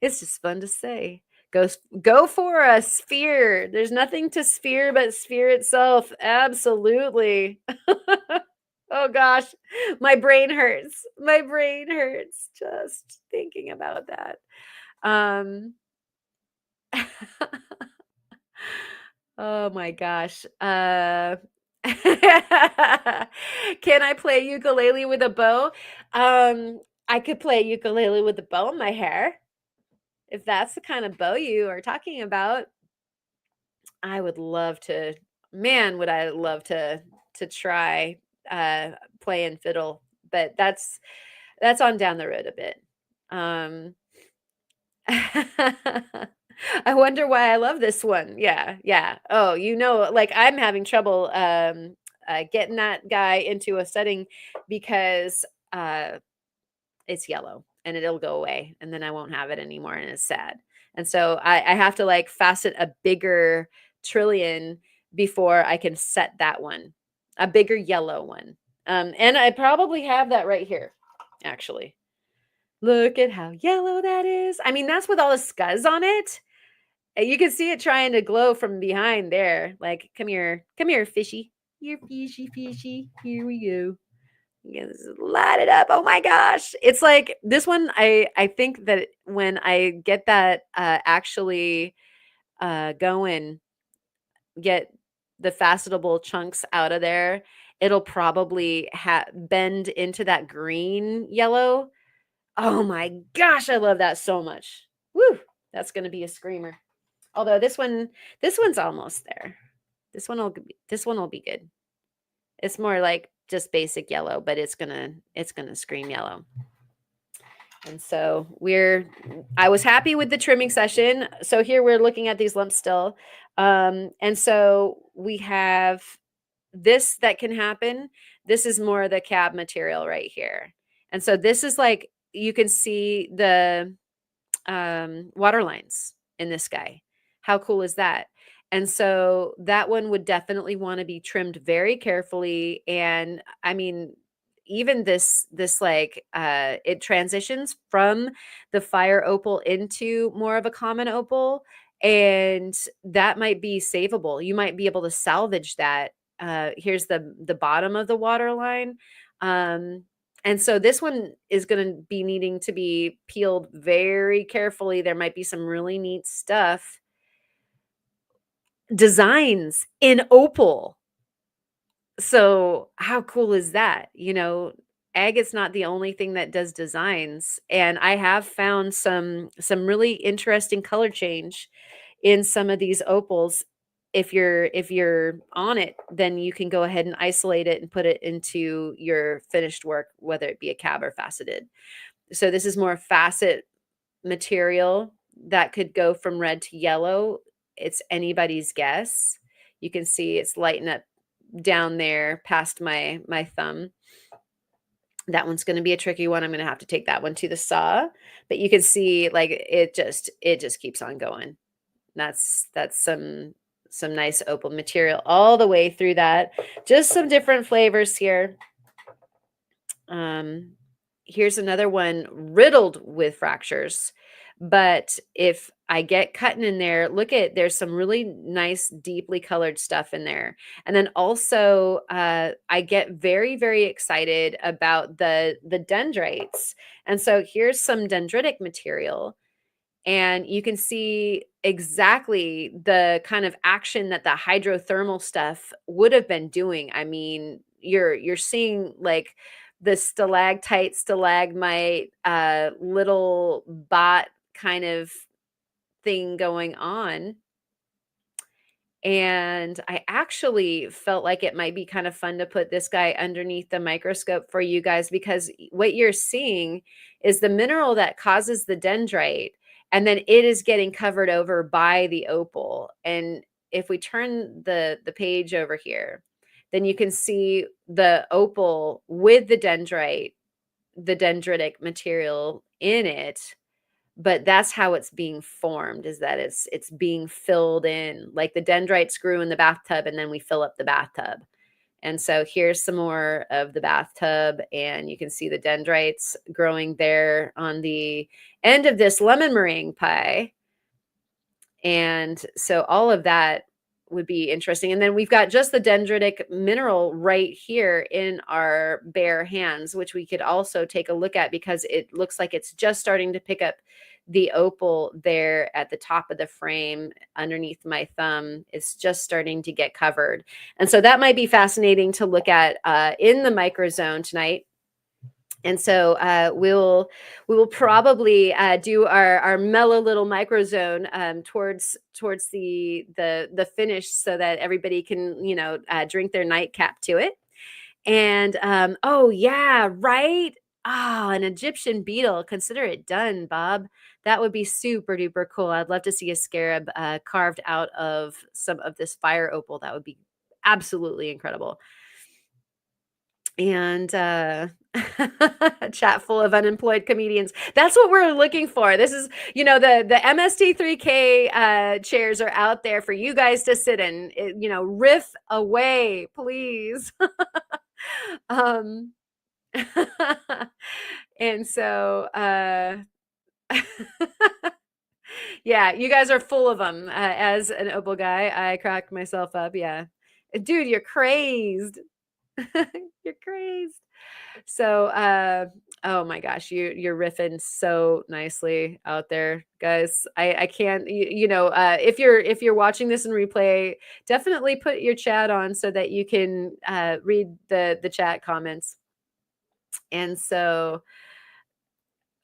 S1: It's just fun to say. Go for a sphere. There's nothing to sphere but sphere itself. Absolutely. Oh gosh, my brain hurts. My brain hurts just thinking about that. Um Oh my gosh. Can I play ukulele with a bow? I could play ukulele with a bow in my hair. If that's the kind of bow you are talking about, I would love to, man, would I love to try playing fiddle, but that's on down the road a bit. Um I wonder why I love this one. Yeah, yeah. Oh, like I'm having trouble getting that guy into a setting because uh it's yellow and it'll go away and then I won't have it anymore and it's sad. And so I have to like facet a bigger trillion before I can set that one, a bigger yellow one. And I probably have that right here, actually. Look at how yellow that is. I mean, that's with all the scuzz on it. You can see it trying to glow from behind there. Like, come here, fishy. You're fishy, fishy. Here we go. Yes, light it up. Oh my gosh. It's like this one, I think that when I get that actually going, get the facetable chunks out of there, it'll probably bend into that green yellow. Oh my gosh, I love that so much. Woo! That's gonna be a screamer. Although this one's almost there. This one will be good. It's more like just basic yellow, but it's gonna scream yellow. And so I was happy with the trimming session. So here we're looking at these lumps still. And so we have this that can happen. This is more the cab material right here. And so this is like, you can see the water lines in this guy. How cool is that? And so that one would definitely want to be trimmed very carefully. And I mean, even this like it transitions from the fire opal into more of a common opal, and that might be savable. You might be able to salvage that. Here's the bottom of the water line. And so this one is going to be needing to be peeled very carefully. There might be some really neat stuff. Designs in opal. So how cool is that? Agate's not the only thing that does designs. And I have found some really interesting color change in some of these opals. If you're on it, then you can go ahead and isolate it and put it into your finished work, whether it be a cab or faceted. So this is more facet material that could go from red to yellow. It's anybody's guess. You can see it's lighting up down there past my thumb. That one's going to be a tricky one. I'm going to have to take that one to the saw, but you can see like it just keeps on going. That's some nice opal material all the way through that. Just some different flavors here. Here's another one riddled with fractures. But if I get cutting in there, there's some really nice, deeply colored stuff in there. And then also, I get very, very excited about the dendrites. And so here's some dendritic material. And you can see exactly the kind of action that the hydrothermal stuff would have been doing. I mean, you're seeing like the stalactite, stalagmite, little bot kind of thing going on. And I actually felt like it might be kind of fun to put this guy underneath the microscope for you guys, because what you're seeing is the mineral that causes the dendrite, and then it is getting covered over by the opal. And if we turn the page over here, then you can see the opal with the dendritic material in it. But that's how it's being formed, is that it's being filled in, like the dendrites grew in the bathtub and then we fill up the bathtub. And so here's some more of the bathtub, and you can see the dendrites growing there on the end of this lemon meringue pie. And so all of that would be interesting. And then we've got just the dendritic mineral right here in our bare hands, which we could also take a look at, because it looks like it's just starting to pick up the opal there at the top of the frame underneath my thumb. It's just starting to get covered. And so that might be fascinating to look at in the microzone tonight. And so we will probably do our mellow little microzone towards the finish, so that everybody can drink their nightcap to it. And oh yeah, right. Ah, an Egyptian beetle. Consider it done, Bob. That would be super duper cool. I'd love to see a scarab carved out of some of this fire opal. That would be absolutely incredible. And a chat full of unemployed comedians. That's what we're looking for. This is, the MST3K chairs are out there for you guys to sit in. Riff away, please. um, and so, yeah, you guys are full of them. As an opal guy, I crack myself up. Yeah, dude, you're crazed. You're crazed. So, oh my gosh, you're riffing so nicely out there, guys. I can't, if you're watching this in replay, definitely put your chat on so that you can read the chat comments. And so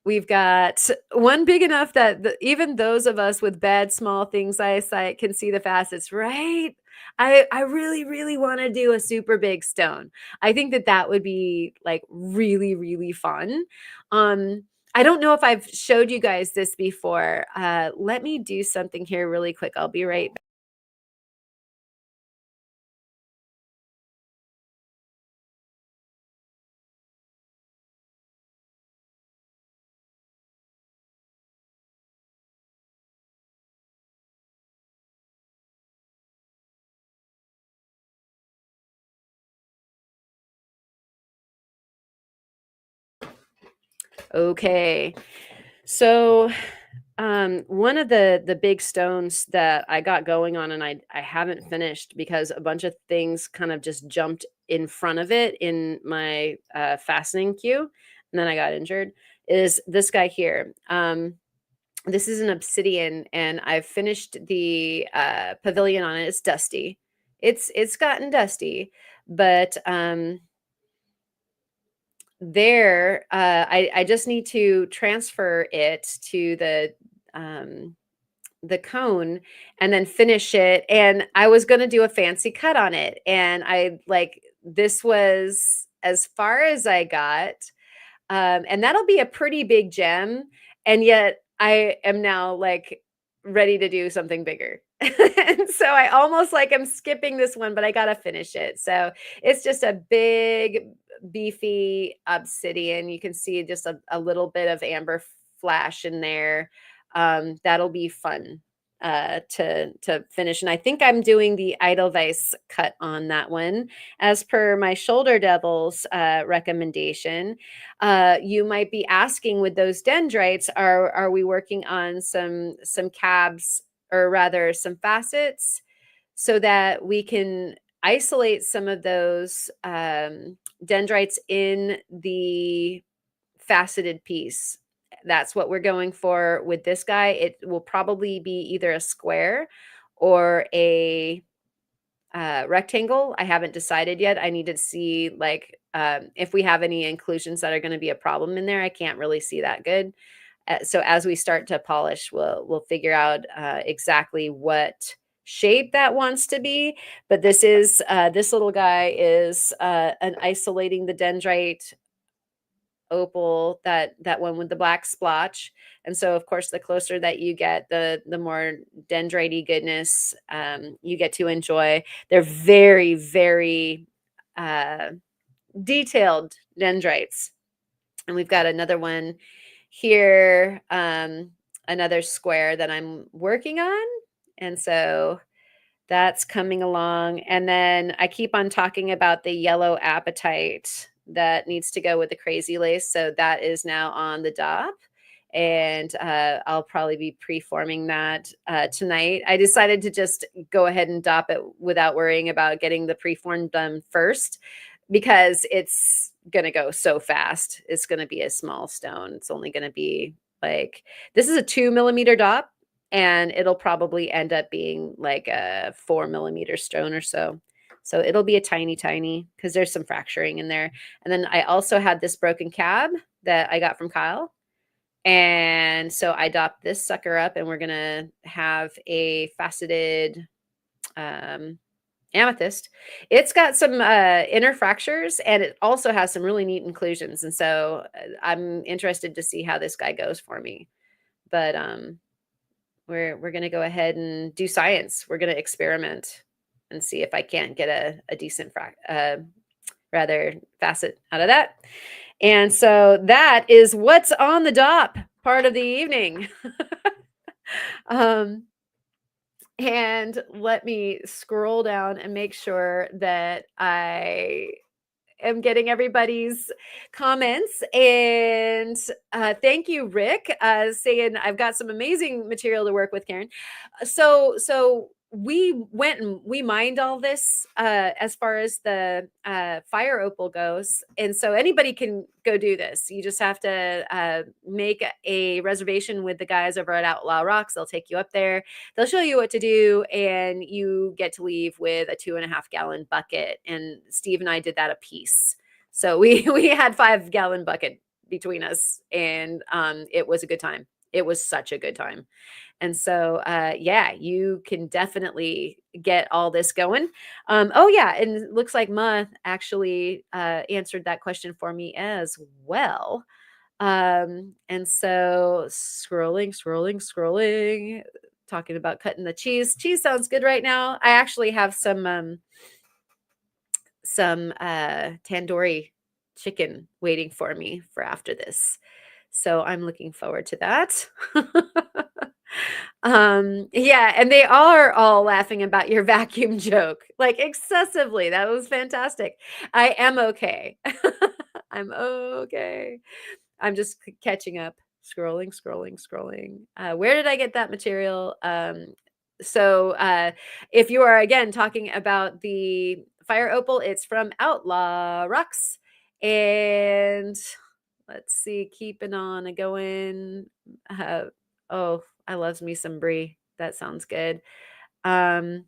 S1: we've got one big enough that even those of us with bad small things eyesight can see the facets, right? I really, really want to do a super big stone. I think that would be like really, really fun. I don't know if I've showed you guys this before. Let me do something here really quick. I'll be right back. Okay. So one of the big stones that I got going on, and I haven't finished because a bunch of things kind of just jumped in front of it in my fastening queue, and then I got injured, is this guy here. This is an obsidian, and I've finished the pavilion on it. It's dusty. It's gotten dusty, but there I just need to transfer it to the cone and then finish it. And I was going to do a fancy cut on it, and this was as far as I got. And that'll be a pretty big gem, and yet I am now like ready to do something bigger. And so I almost like I'm skipping this one, but I gotta finish it. So it's just a big beefy obsidian. You can see just a little bit of amber flash in there. That'll be fun to finish. And I think I'm doing the Edelweiss cut on that one, as per my shoulder devils recommendation. You might be asking, with those dendrites, are we working on some cabs, or rather some facets, so that we can isolate some of those dendrites in the faceted piece. That's what we're going for with this guy. It will probably be either a square or a rectangle. I haven't decided yet. I need to see if we have any inclusions that are going to be a problem in there. I can't really see that good. So as we start to polish, we'll figure out exactly what shape that wants to be. But this little guy is an isolating the dendrite opal, that one with the black splotch. And so of course the closer that you get, the more dendrite goodness you get to enjoy. They're very, very uh, detailed dendrites. And we've got another one here, another square that I'm working on. And so that's coming along. And then I keep on talking about the yellow apatite that needs to go with the crazy lace. So that is now on the DOP. And I'll probably be preforming that tonight. I decided to just go ahead and DOP it without worrying about getting the preform done first, because it's going to go so fast. It's going to be a small stone. It's only going to be like, this is a 2 millimeter DOP, and it'll probably end up being like a 4 millimeter stone or so. So it'll be a tiny, because there's some fracturing in there. And then I also had this broken cab that I got from Kyle. And so I dopped this sucker up, and we're going to have a faceted amethyst. It's got some inner fractures, and it also has some really neat inclusions. And so I'm interested to see how this guy goes for me. But we're going to go ahead and do science. We're going to experiment and see if I can't get a decent facet out of that. And so that is what's on the DOP part of the evening. And let me scroll down and make sure that I am getting everybody's comments. And thank you, Rick, saying I've got some amazing material to work with, Karen. So we went and we mined all this as far as the fire opal goes. And so anybody can go do this. You just have to make a reservation with the guys over at Outlaw Rocks. They'll take you up there. They'll show you what to do, and you get to leave with a 2.5-gallon bucket. And Steve and I did that a piece. So we had 5-gallon bucket between us, and it was a good time. It was such a good time. And so, yeah, you can definitely get all this going. Oh, yeah. And it looks like Ma actually answered that question for me as well. And so scrolling, talking about cutting the cheese. Cheese sounds good right now. I actually have some tandoori chicken waiting for me for after this. So I'm looking forward to that. Yeah, and they are all laughing about your vacuum joke, like excessively. That was fantastic. I am okay. I'm okay. I'm just catching up, scrolling. Where did I get that material? So if you are again talking about the fire opal, it's from Outlaw Rocks. And let's see, keeping on and going. Oh, I loves me some brie. That sounds good. Put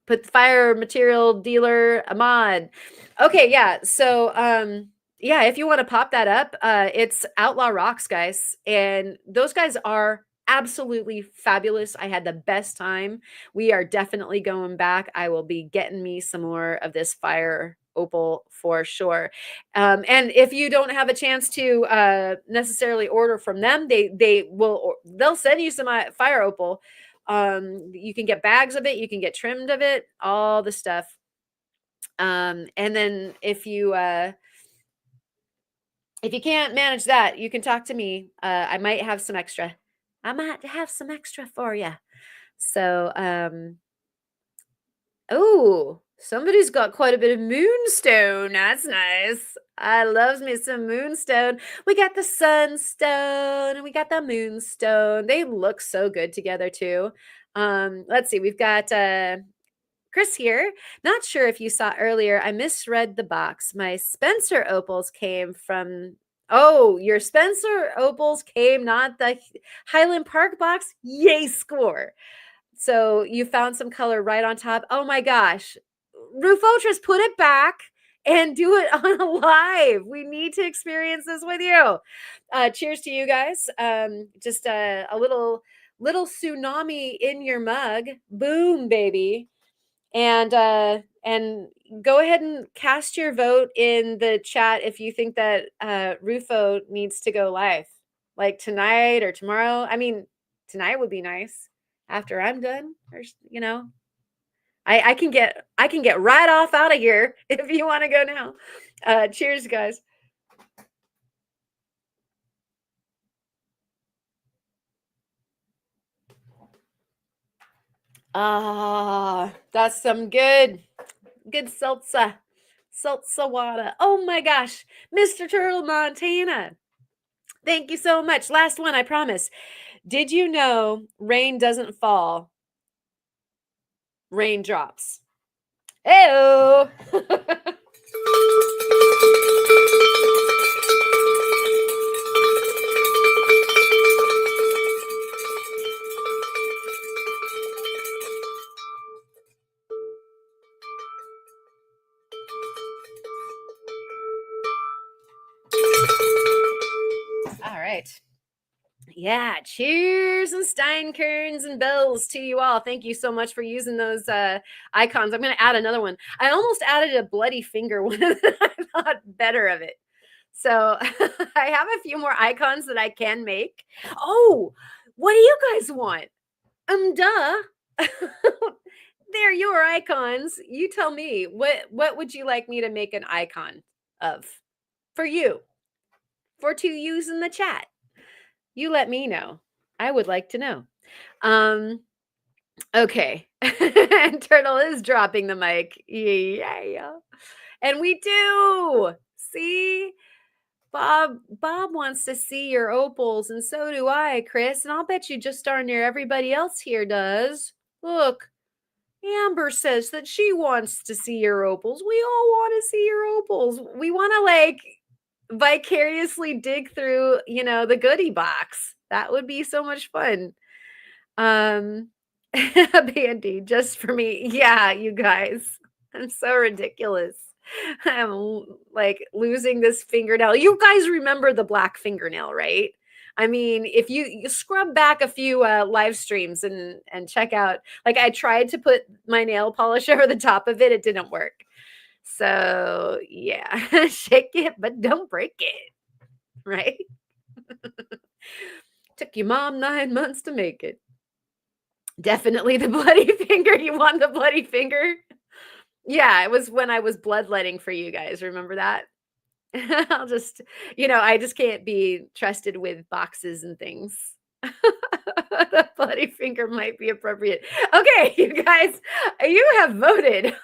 S1: the fire material dealer Ahmad. Okay, yeah. So yeah, if you want to pop that up, it's Outlaw Rocks, guys. And those guys are absolutely fabulous. I had the best time. We are definitely going back. I will be getting me some more of this fire opal for sure. And if you don't have a chance to necessarily order from them, they'll send you some fire opal. You can get bags of it, you can get trimmed of it, all the stuff. And then if you can't manage that, you can talk to me. I might have some extra. I might have some extra for you. So, oh, somebody's got quite a bit of moonstone. That's nice. I loves me some moonstone. We got the sunstone and we got the moonstone. They look so good together too. Let's see. We've got Chris here. Not sure if you saw earlier, I misread the box. My Spencer opals came from, oh, your Spencer opals came, not the Highland Park box. Yay, score. So you found some color right on top. Oh my gosh. Rufotras, put it back and do it on a live. We need to experience this with you. Cheers to you guys. Just a little tsunami in your mug. Boom, baby. And go ahead and cast your vote in the chat if you think that Rufo needs to go live, like tonight or tomorrow. I mean, tonight would be nice after I'm done, or I can get right off out of here if you want to go now. Cheers, guys. Ah, that's some good salsa. Salsa water. Oh my gosh. Mr. Turtle Montana. Thank you so much. Last one, I promise. Did you know rain doesn't fall? Rain drops. Heyo. All right. Yeah, cheers and Steinkerns and bells to you all. Thank you so much for using those icons. I'm going to add another one. I almost added a bloody finger one that I thought better of it. So I have a few more icons that I can make. Oh, what do you guys want? Duh. They're your icons. You tell me. What would you like me to make an icon of for you? To use in the chat. You let me know. I would like to know. Okay. And Turtle is dropping the mic. Yeah. And we do. See? Bob wants to see your opals, and so do I, Chris. And I'll bet you just darn near everybody else here does. Look, Amber says that she wants to see your opals. We all want to see your opals. We want to like vicariously dig through, the goodie box. That would be so much fun. Bandy, just for me. Yeah, you guys. I'm so ridiculous. I'm like losing this fingernail. You guys remember the black fingernail, right? I mean, if you scrub back a few live streams and check out, like I tried to put my nail polish over the top of it, it didn't work. So yeah, shake it, but don't break it, right? Took your mom 9 months to make it. Definitely the bloody finger. You want the bloody finger? Yeah, it was when I was bloodletting for you guys. Remember that? I'll just, I just can't be trusted with boxes and things. The bloody finger might be appropriate. Okay, you guys, you have voted.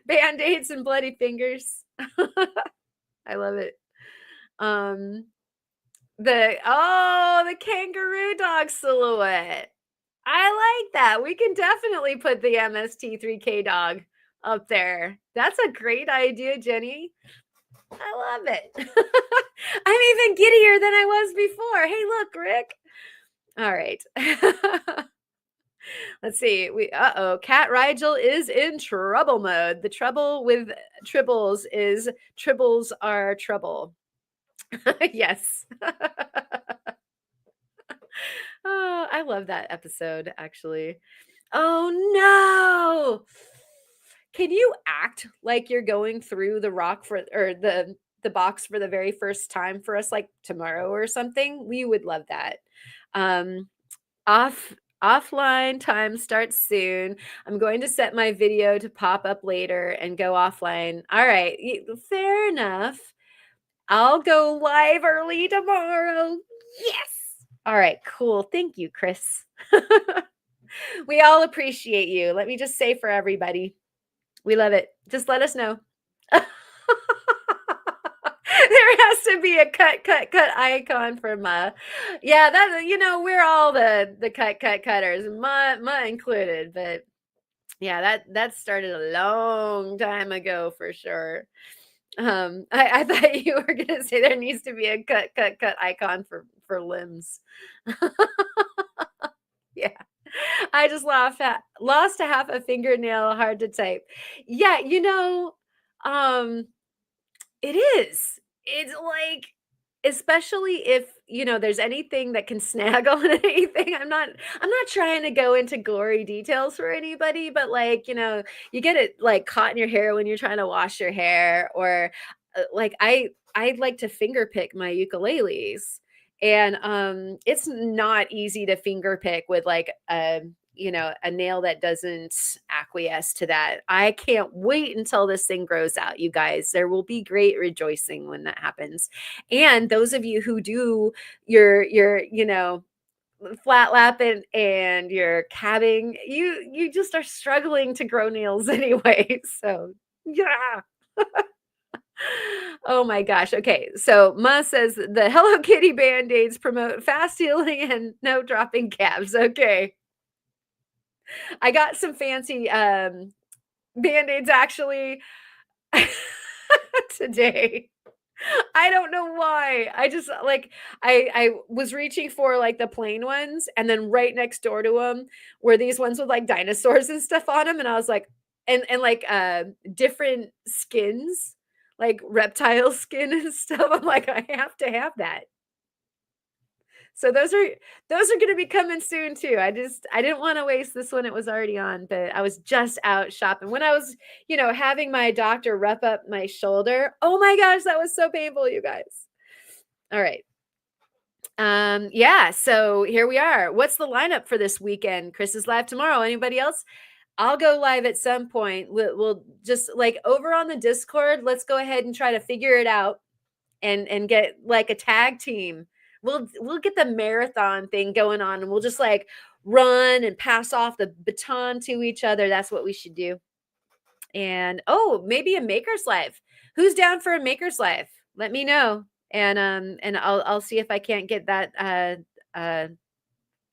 S1: Band-aids and bloody fingers. I love it. The kangaroo dog silhouette. I like that. We can definitely put the MST3K dog up there. That's a great idea, Jenny. I love it. I'm even giddier than I was before. Hey, look, Rick. All right. Let's see. Cat Rigel is in trouble mode. The trouble with tribbles is tribbles are trouble. Yes. Oh, I love that episode, actually. Oh no! Can you act like you're going through the the box for the very first time for us, like tomorrow or something? We would love that. Um, offline time starts soon. I'm going to set my video to pop up later and go offline. All right, fair enough. I'll go live early tomorrow. Yes. All right, cool. Thank you, Chris. We all appreciate you. Let me just say for everybody, we love it. Just let us know. There has to be a cut icon from yeah, that we're all the cutters, ma included, but yeah, that started a long time ago for sure. I thought you were gonna say there needs to be a cut icon for limbs. Yeah. I just lost a half a fingernail, hard to type. Yeah, it is. It's like especially if, there's anything that can snag on anything. I'm not trying to go into gory details for anybody, but, like, you get it, like, caught in your hair when you're trying to wash your hair, or, like, I like to finger pick my ukuleles, and, it's not easy to finger pick with, like, a nail that doesn't acquiesce to that. I can't wait until this thing grows out, you guys. There will be great rejoicing when that happens. And those of you who do your flat lapping and your cabbing, you just are struggling to grow nails anyway. So yeah. Oh my gosh. Okay. So Ma says the Hello Kitty band-aids promote fast healing and no dropping calves. Okay. I got some fancy band-aids actually today. I don't know why. I just like I was reaching for like the plain ones, and then right next door to them were these ones with like dinosaurs and stuff on them, and I was like, and like different skins, like reptile skin and stuff. I'm like, I have to have that. So those are gonna be coming soon too. I didn't wanna waste this one, it was already on, but I was just out shopping. When I was, having my doctor rep up my shoulder, oh my gosh, that was so painful, you guys. All right. Yeah, so here we are. What's the lineup for this weekend? Chris is live tomorrow. Anybody else? I'll go live at some point. We'll just like over on the Discord, let's go ahead and try to figure it out and get like a tag team. We'll get the marathon thing going on, and we'll just like run and pass off the baton to each other. That's what we should do. And oh, maybe a maker's life. Who's down for a maker's life? Let me know. And I'll see if I can't get that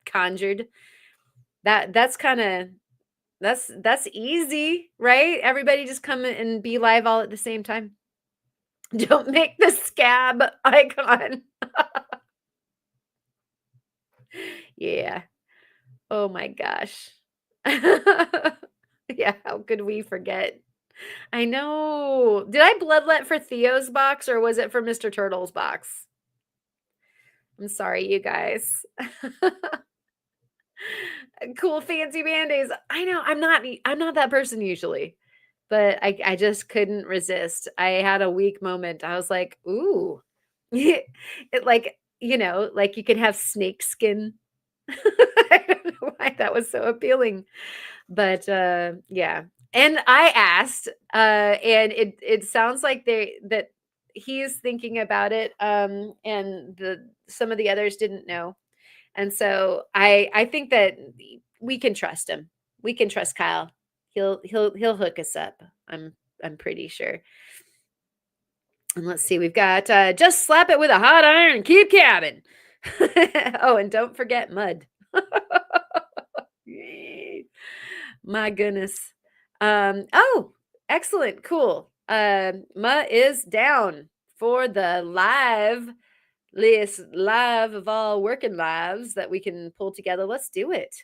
S1: conjured. That's kind of that's easy, right? Everybody just come and be live all at the same time. Don't make the scab icon. Yeah. Oh my gosh. Yeah, how could we forget? I know. Did I bloodlet for Theo's box or was it for Mr. Turtle's box? I'm sorry, you guys. Cool fancy band-aids. I know I'm not that person usually, but I just couldn't resist. I had a weak moment. I was like, "Ooh." It like, like you could have snake skin. I don't know why that was so appealing, but, yeah. And I asked, and it sounds like that he's thinking about it, and some of the others didn't know. And so I think that we can trust him. We can trust Kyle. He'll hook us up. I'm pretty sure. And let's see, we've got just slap it with a hot iron and keep cabbing. Oh, and don't forget mud. My goodness. Oh, excellent. Cool. Ma is down for the live of all working lives that we can pull together. Let's do it.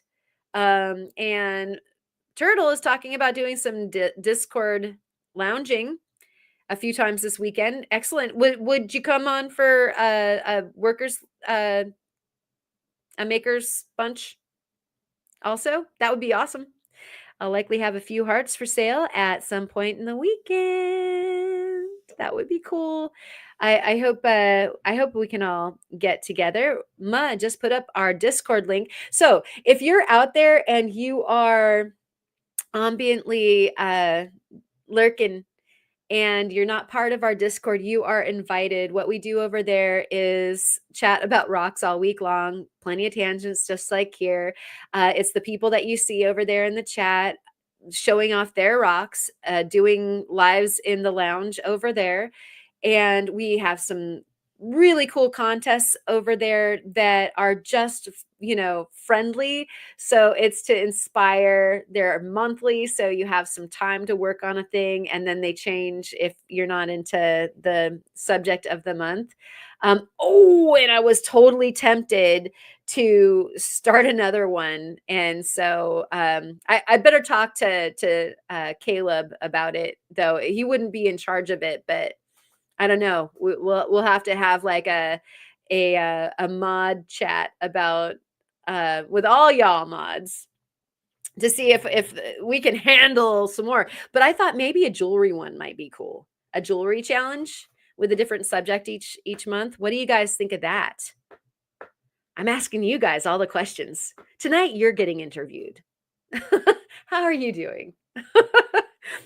S1: And Turtle is talking about doing some Discord lounging a few times this weekend. Excellent. Would you come on for a makers bunch also? That would be awesome. I'll likely have a few hearts for sale at some point in the weekend. That would be cool. I hope we can all get together. Ma just put up our Discord link. So if you're out there and you are ambiently lurking and you're not part of our Discord, you are invited. What we do over there is chat about rocks all week long, plenty of tangents, just like here. It's the people that you see over there in the chat showing off their rocks, doing lives in the lounge over there. And we have some really cool contests over there that are just, friendly. So it's to inspire. They're monthly, so you have some time to work on a thing, and then they change if you're not into the subject of the month. Oh, and I was totally tempted to start another one, and so I better talk to Caleb about it, though he wouldn't be in charge of it, but I don't know. We'll have to have like a mod chat about with all y'all mods to see if we can handle some more. But I thought maybe a jewelry one might be cool. A jewelry challenge with a different subject each month. What do you guys think of that? I'm asking you guys all the questions. Tonight you're getting interviewed. How are you doing?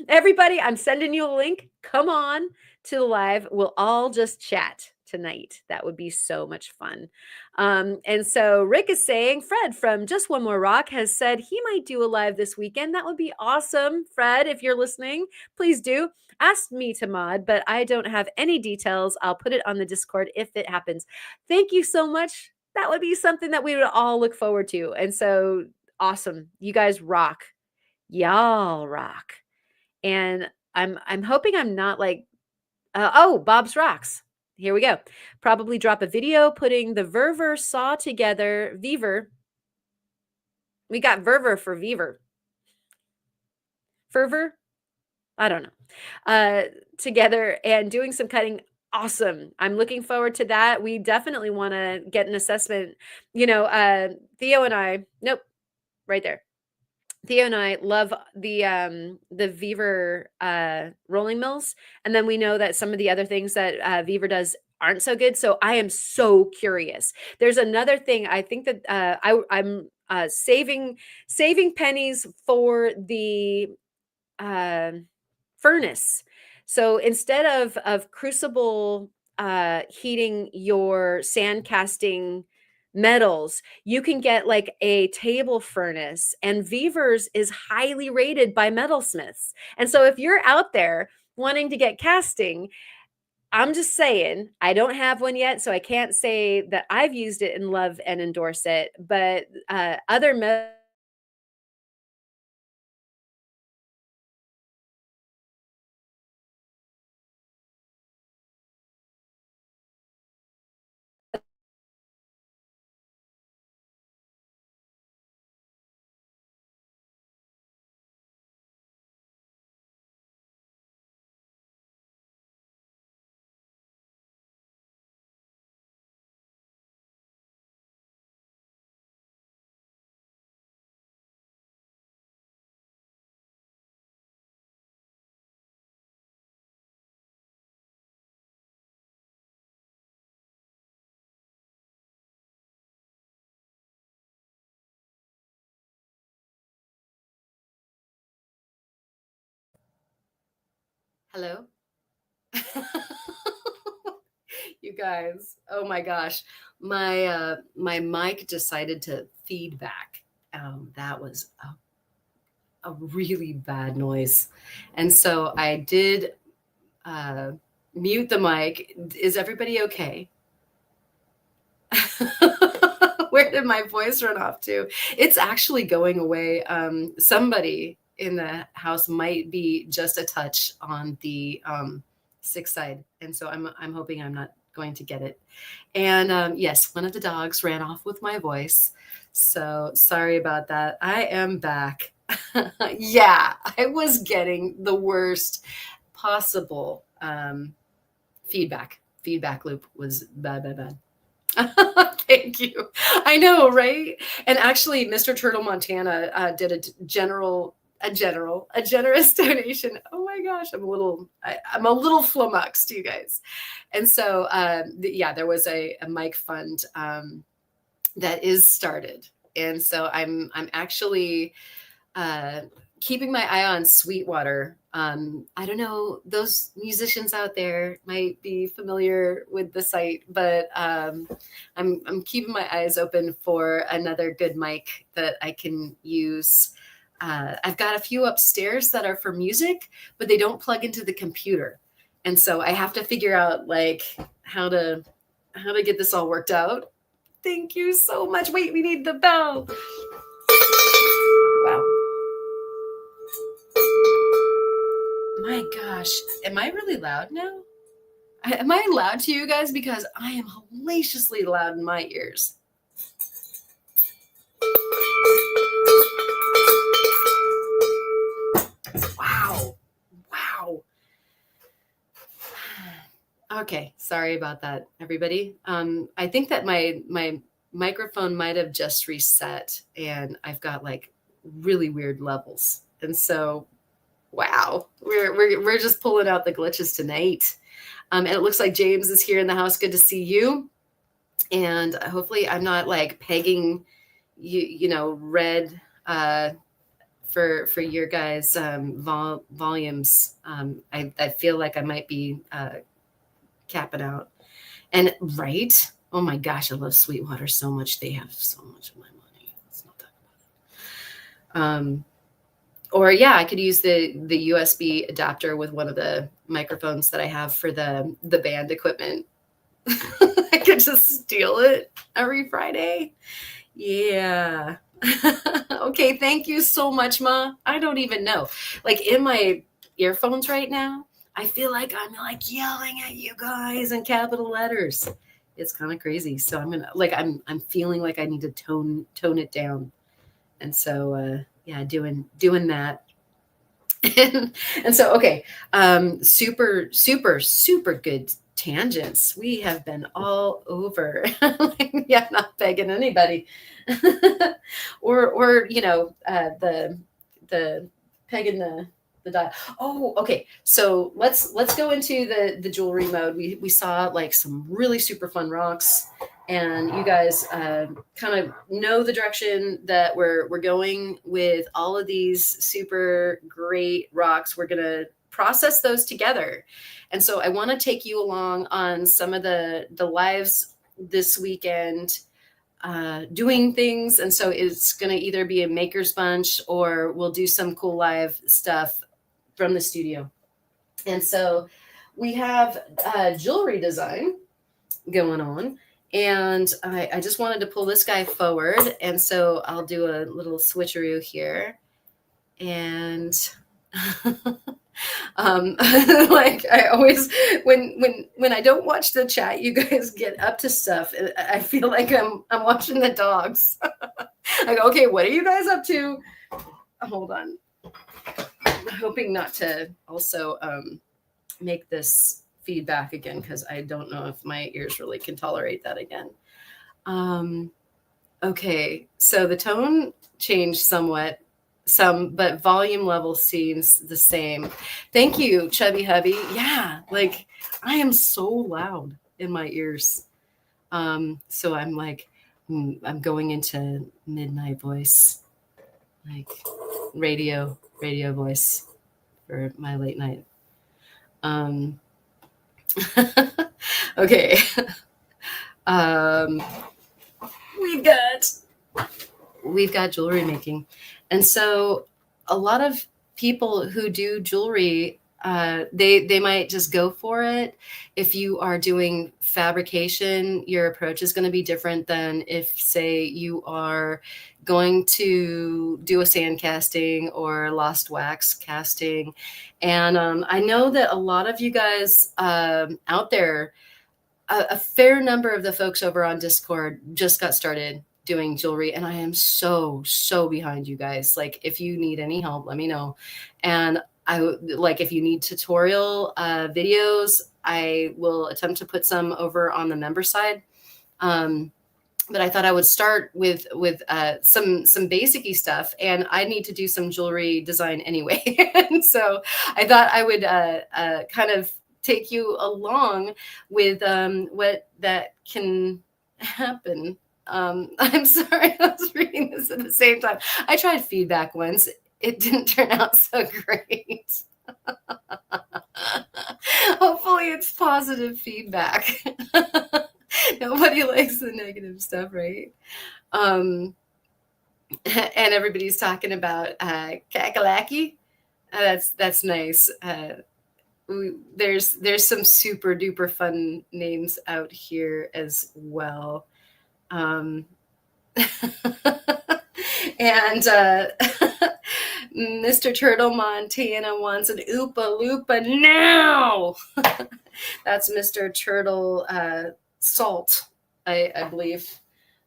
S1: Everybody, I'm sending you a link. Come on to the live. We'll all just chat tonight. That would be so much fun. And so Rick is saying, Fred from Just One More Rock has said he might do a live this weekend. That would be awesome. Fred, if you're listening, please do. Ask me to mod, but I don't have any details. I'll put it on the Discord if it happens. Thank you so much. That would be something that we would all look forward to. And so awesome. You guys rock. Y'all rock. And I'm hoping I'm not like oh, Bob's Rocks. Here we go. Probably drop a video putting the Verver saw together. Vever. We got Verver for Vever. Fervor? I don't know. Together and doing some cutting. Awesome. I'm looking forward to that. We definitely want to get an assessment. You know, Theo and I, nope, right there. Theo and I love the Vever rolling mills, and then we know that some of the other things that Vever does aren't so good. So I am so curious. There's another thing I think that I'm saving pennies for the furnace. So instead of crucible heating your sand casting metals, you can get like a table furnace, and Vever's is highly rated by metalsmiths. And so if you're out there wanting to get casting, I'm just saying, I don't have one yet, so I can't say that I've used it and love and endorse it, but other Hello? You guys, oh my gosh. My mic decided to feedback. That was a really bad noise. And so I did mute the mic. Is everybody okay? Where did my voice run off to? It's actually going away. Somebody in the house might be just a touch on the sick side, and so I'm hoping I'm not going to get it. And yes, one of the dogs ran off with my voice, so sorry about that. I am back. Yeah, I was getting the worst possible feedback. Feedback loop was bad. Thank you. I know, right? And actually, Mr. Turtle Montana did a generous donation. Oh my gosh, I'm a little flummoxed, you guys. And so, yeah, there was a mic fund that is started, and so I'm actually keeping my eye on Sweetwater. I don't know, those musicians out there might be familiar with the site, but I'm keeping my eyes open for another good mic that I can use. I've got a few upstairs that are for music, but they don't plug into the computer, and so I have to figure out like how to get this all worked out. Thank you so much. Wait, we need the bell. Wow. My gosh, am I really loud now? Am I loud to you guys? Because I am hellaciously loud in my ears. Wow. Okay, sorry about that, everybody. I think that my microphone might have just reset, and I've got like really weird levels, and so wow, we're just pulling out the glitches tonight. And it looks like James is here in the house. Good to see you, and hopefully I'm not like pegging you red for your guys volumes. I feel like I might be capping out. And right? Oh my gosh, I love Sweetwater so much. They have so much of my money. Let's not talk about it. Or yeah, I could use the USB adapter with one of the microphones that I have for the band equipment. I could just steal it every Friday. Yeah. Okay, thank you so much, Ma. I don't even know. Like in my earphones right now, I feel like I'm like yelling at you guys in capital letters. It's kind of crazy. So I'm feeling like I need to tone it down. And so yeah, doing that. And so okay, super good tangents. We have been all over. Yeah, not begging anybody. or the pegging the dial. Oh, okay. So let's go into the jewelry mode. We saw like some really super fun rocks, and you guys kind of know the direction that we're going with all of these super great rocks. We're gonna process those together, and so I want to take you along on some of the lives this weekend doing things. And so it's going to either be a maker's bunch or we'll do some cool live stuff from the studio. And so we have jewelry design going on. And I just wanted to pull this guy forward. And so I'll do a little switcheroo here. And like I always when I don't watch the chat, you guys get up to stuff. I feel like I'm watching the dogs. I go, okay, what are you guys up to? Hold on. I'm hoping not to also make this feedback again, because I don't know if my ears really can tolerate that again. Okay, so the tone changed somewhat. But volume level seems the same. Thank you, Chubby Hubby. Yeah, like I am so loud in my ears. So I'm like, I'm going into midnight voice, like radio voice for my late night. Okay. We've got jewelry making. And so a lot of people who do jewelry, they might just go for it. If you are doing fabrication, your approach is going to be different than if, say, you are going to do a sand casting or lost wax casting. And I know that a lot of you guys out there, a fair number of the folks over on Discord just got started doing jewelry, and I am so behind you guys. Like if you need any help, let me know. And like if you need tutorial videos, I will attempt to put some over on the member side. But I thought I would start with some basic-y stuff, and I need to do some jewelry design anyway. And so I thought I would kind of take you along with what that can happen. I'm sorry, I was reading this at the same time. I tried feedback once. It didn't turn out so great. Hopefully it's positive feedback. Nobody likes the negative stuff, right? And everybody's talking about kakalaki. That's nice. There's some super duper fun names out here as well. And Mr. Turtle Montana wants an Oopa Loopa now. That's Mr. Turtle Salt, I believe.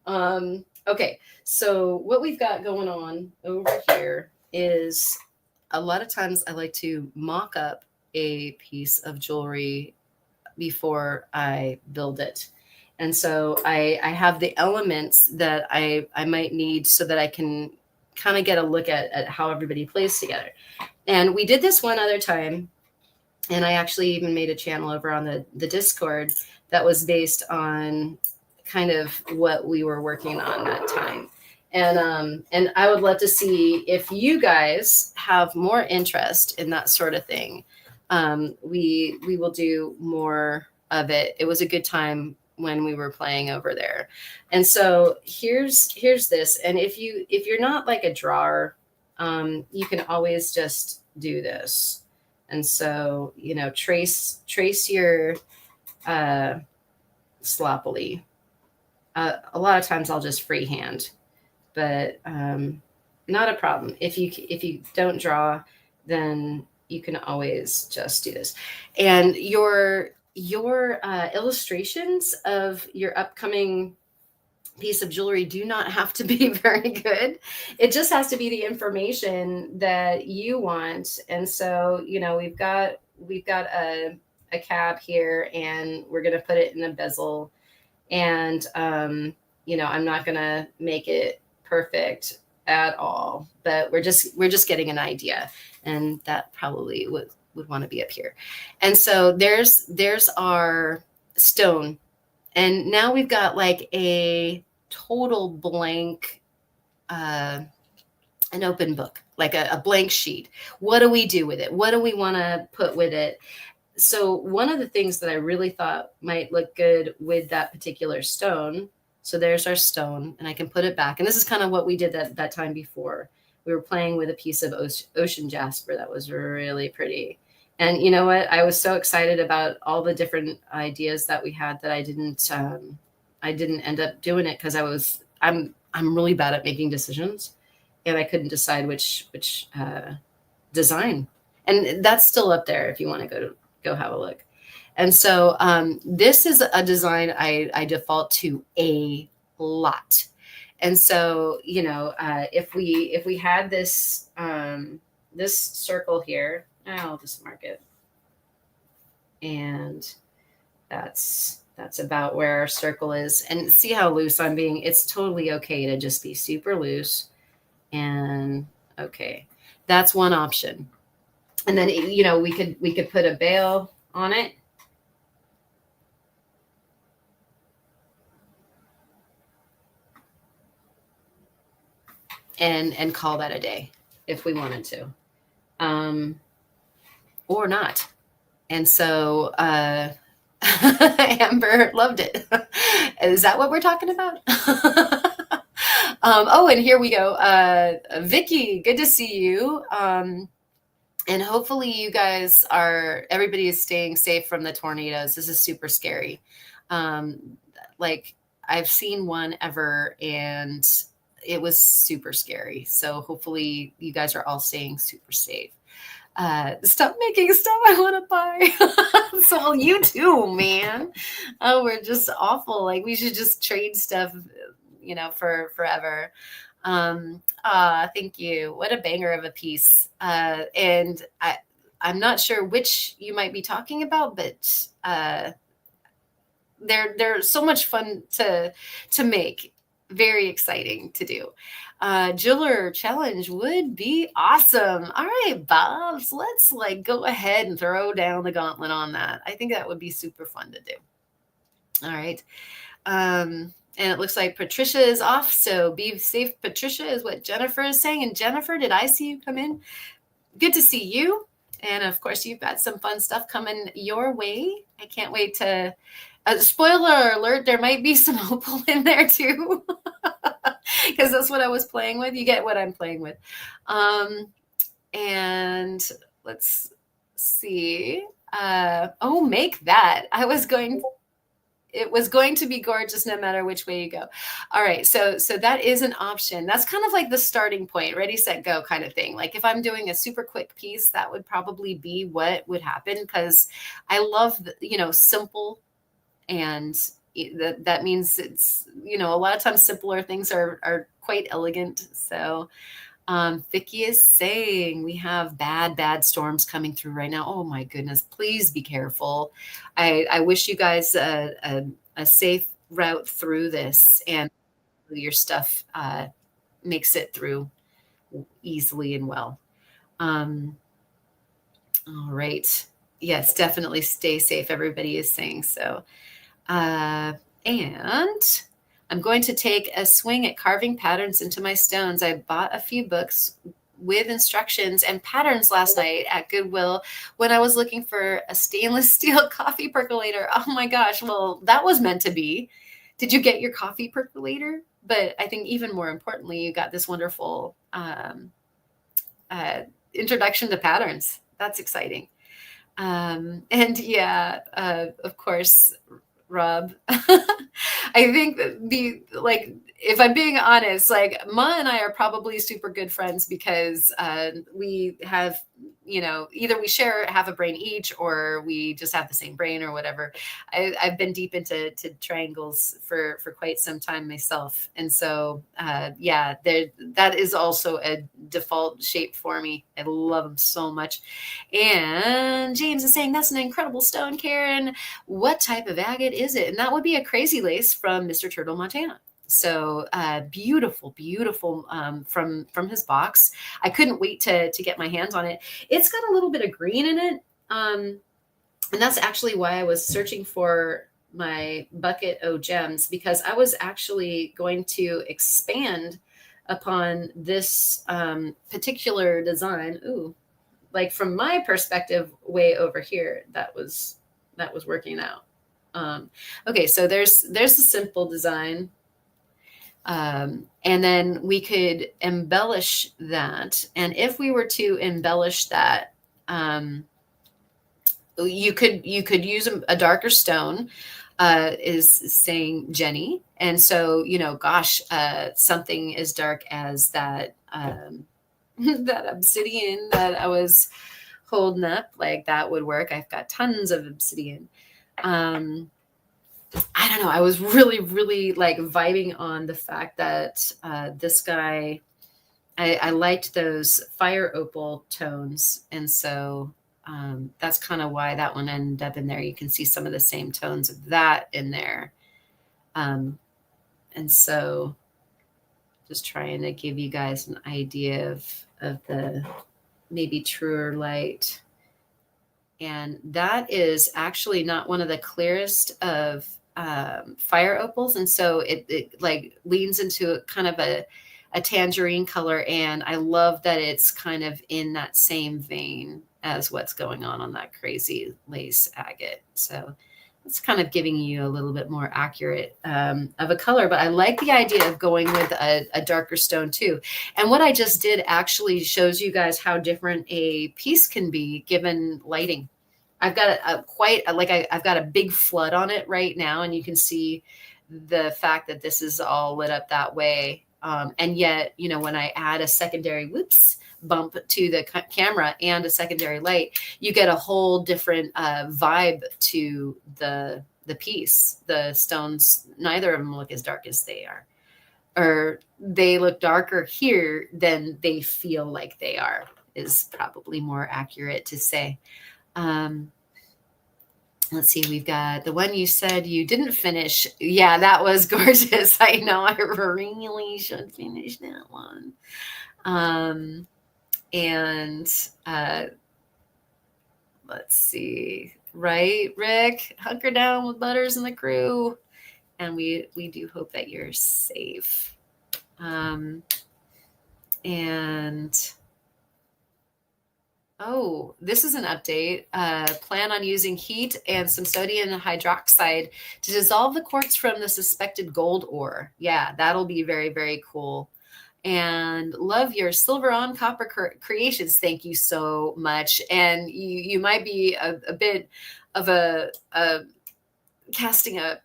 S1: Okay, so what we've got going on over here is a lot of times I like to mock up a piece of jewelry
S2: before I build it. And so I have the elements that I might need so that I can kind of get a look at how everybody plays together. And we did this one other time, and I actually even made a channel over on the Discord that was based on kind of what we were working on that time. And I would love to see if you guys have more interest in that sort of thing. We will do more of it. It was a good time when we were playing over there. And so here's this. And if you're not like a drawer, you can always just do this. And so, you know, trace your sloppily. A lot of times I'll just freehand, but not a problem. If you don't draw, then you can always just do this. And your illustrations of your upcoming piece of jewelry do not have to be very good. It just has to be the information that you want. And so, you know, we've got a cab here, and we're going to put it in a bezel. And you know, I'm not going to make it perfect at all, but we're just getting an idea, and that probably would want to be up here. And so there's our stone. And now we've got like a total blank, an open book, like a blank sheet. What do we do with it? What do we want to put with it? So one of the things that I really thought might look good with that particular stone. So there's our stone, and I can put it back. And this is kind of what we did that time before. We were playing with a piece of ocean jasper that was really pretty. And you know what? I was so excited about all the different ideas that we had that I didn't end up doing it because I'm really bad at making decisions, and I couldn't decide which design. And that's still up there if you want to go have a look. And so this is a design I default to a lot. And so, you know, if we had this this circle here, I'll just mark it. And that's about where our circle is. And see how loose I'm being. It's totally okay to just be super loose. And okay, that's one option. And then, you know, we could put a bail on it. And call that a day if we wanted to, or not. And so Amber loved it. Is that what we're talking about? Oh, and here we go. Vicky, good to see you. And hopefully you guys everybody is staying safe from the tornadoes. This is super scary. Like I've seen one ever, and it was super scary. So hopefully you guys are all staying super safe. Stop making stuff I want to buy. So you too, man. Oh, we're just awful. Like we should just trade stuff, you know, for forever. Thank you. What a banger of a piece. And I'm not sure which you might be talking about, but they're so much fun to make. Very exciting to do. Jeweler challenge would be awesome. All right, Bobs, let's like go ahead and throw down the gauntlet on that. I think that would be super fun to do. All right. And it looks like Patricia is off. So be safe, Patricia, is what Jennifer is saying. And Jennifer, did I see you come in? Good to see you. And of course, you've got some fun stuff coming your way. I can't wait to... spoiler alert, there might be some opal in there too, because that's what I was playing with. You get what I'm playing with. And let's see. Oh, make that. It was going to be gorgeous no matter which way you go. All right, so that is an option. That's kind of like the starting point, ready, set, go kind of thing. Like if I'm doing a super quick piece, that would probably be what would happen, because I love, simple. And that means it's, a lot of times simpler things are quite elegant. So Vicky is saying we have bad storms coming through right now. Oh my goodness, please be careful. I wish you guys a safe route through this, and your stuff makes it through easily and well. All right. Yes, definitely stay safe. Everybody is saying so. And I'm going to take a swing at carving patterns into my stones. I bought a few books with instructions and patterns last night at Goodwill when I was looking for a stainless steel coffee percolator. Oh my gosh. Well, that was meant to be. Did you get your coffee percolator? But I think even more importantly, you got this wonderful introduction to patterns. That's exciting. And yeah, of course, Rob. I think if I'm being honest, like Ma and I are probably super good friends because we have, either we share half a brain each, or we just have the same brain or whatever. I've been deep into triangles for quite some time myself, and so yeah, that is also a default shape for me. I love them so much. And James is saying that's an incredible stone, Karen. What type of agate is it? And that would be a crazy lace from Mr. Turtle, Montana. So beautiful, beautiful from his box. I couldn't wait to get my hands on it. It's got a little bit of green in it. And that's actually why I was searching for my bucket o' gems, because I was actually going to expand upon this particular design. Ooh, like from my perspective, way over here, that was working out. Okay, so there's a simple design. And then we could embellish that. And if we were to embellish that, you could use a darker stone, is saying Jenny. And so, gosh, something as dark as that, that obsidian that I was holding up, like that would work. I've got tons of obsidian. I don't know. I was really, really like vibing on the fact that this guy, I liked those fire opal tones. And so that's kind of why that one ended up in there. You can see some of the same tones of that in there. And so just trying to give you guys an idea of the maybe truer light. And that is actually not one of the clearest of fire opals. And so it like leans into a kind of a tangerine color. And I love that it's kind of in that same vein as what's going on that crazy lace agate. So it's kind of giving you a little bit more accurate of a color, but I like the idea of going with a darker stone too. And what I just did actually shows you guys how different a piece can be given lighting. I've got I've got a big flood on it right now, and you can see the fact that this is all lit up that way. And yet, when I add a secondary bump to the camera and a secondary light, you get a whole different vibe to the piece. The stones, neither of them look as dark as they are, or they look darker here than they feel like they are, is probably more accurate to say. Let's see, we've got the one you said you didn't finish. Yeah, that was gorgeous. I know I really should finish that one. And let's see, right, Rick? Hunker down with Butters and the crew. And we do hope that you're safe. And oh, this is an update. Plan on using heat and some sodium hydroxide to dissolve the quartz from the suspected gold ore. Yeah, that'll be very, very cool. And love your silver on copper creations. Thank you so much. And you might be a bit of a casting a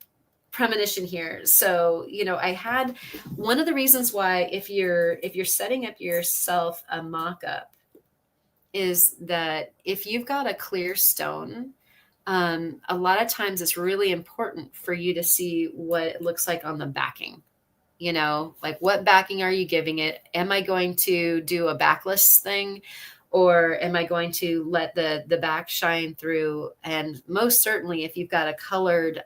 S2: premonition here. So, I had one of the reasons why if you're setting up yourself a mock-up, is that if you've got a clear stone, a lot of times it's really important for you to see what it looks like on the backing. You know, like what backing are you giving it? Am I going to do a backless thing, or am I going to let the back shine through? And most certainly, if you've got a colored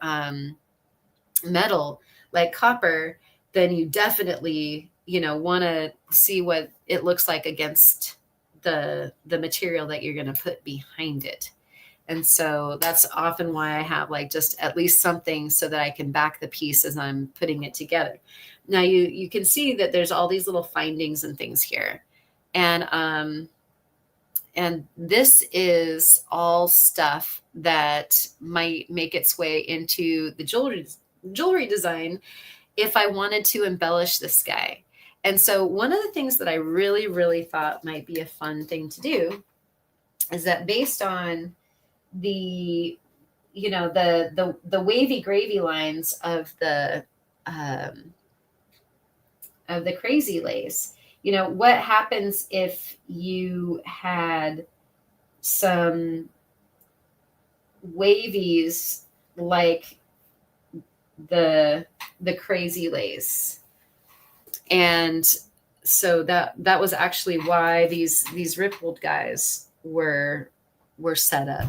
S2: metal like copper, then you definitely, you know, want to see what it looks like against the material that you're going to put behind it. And so that's often why I have like just at least something so that I can back the piece as I'm putting it together. Now you can see that there's all these little findings and things here. And this is all stuff that might make its way into the jewelry design if I wanted to embellish this guy. And so one of the things that I really, really thought might be a fun thing to do is that based on the, you know, the wavy gravy lines of the crazy lace, you know, what happens if you had some wavies like the crazy lace? And so that was actually why these rippled guys were set up,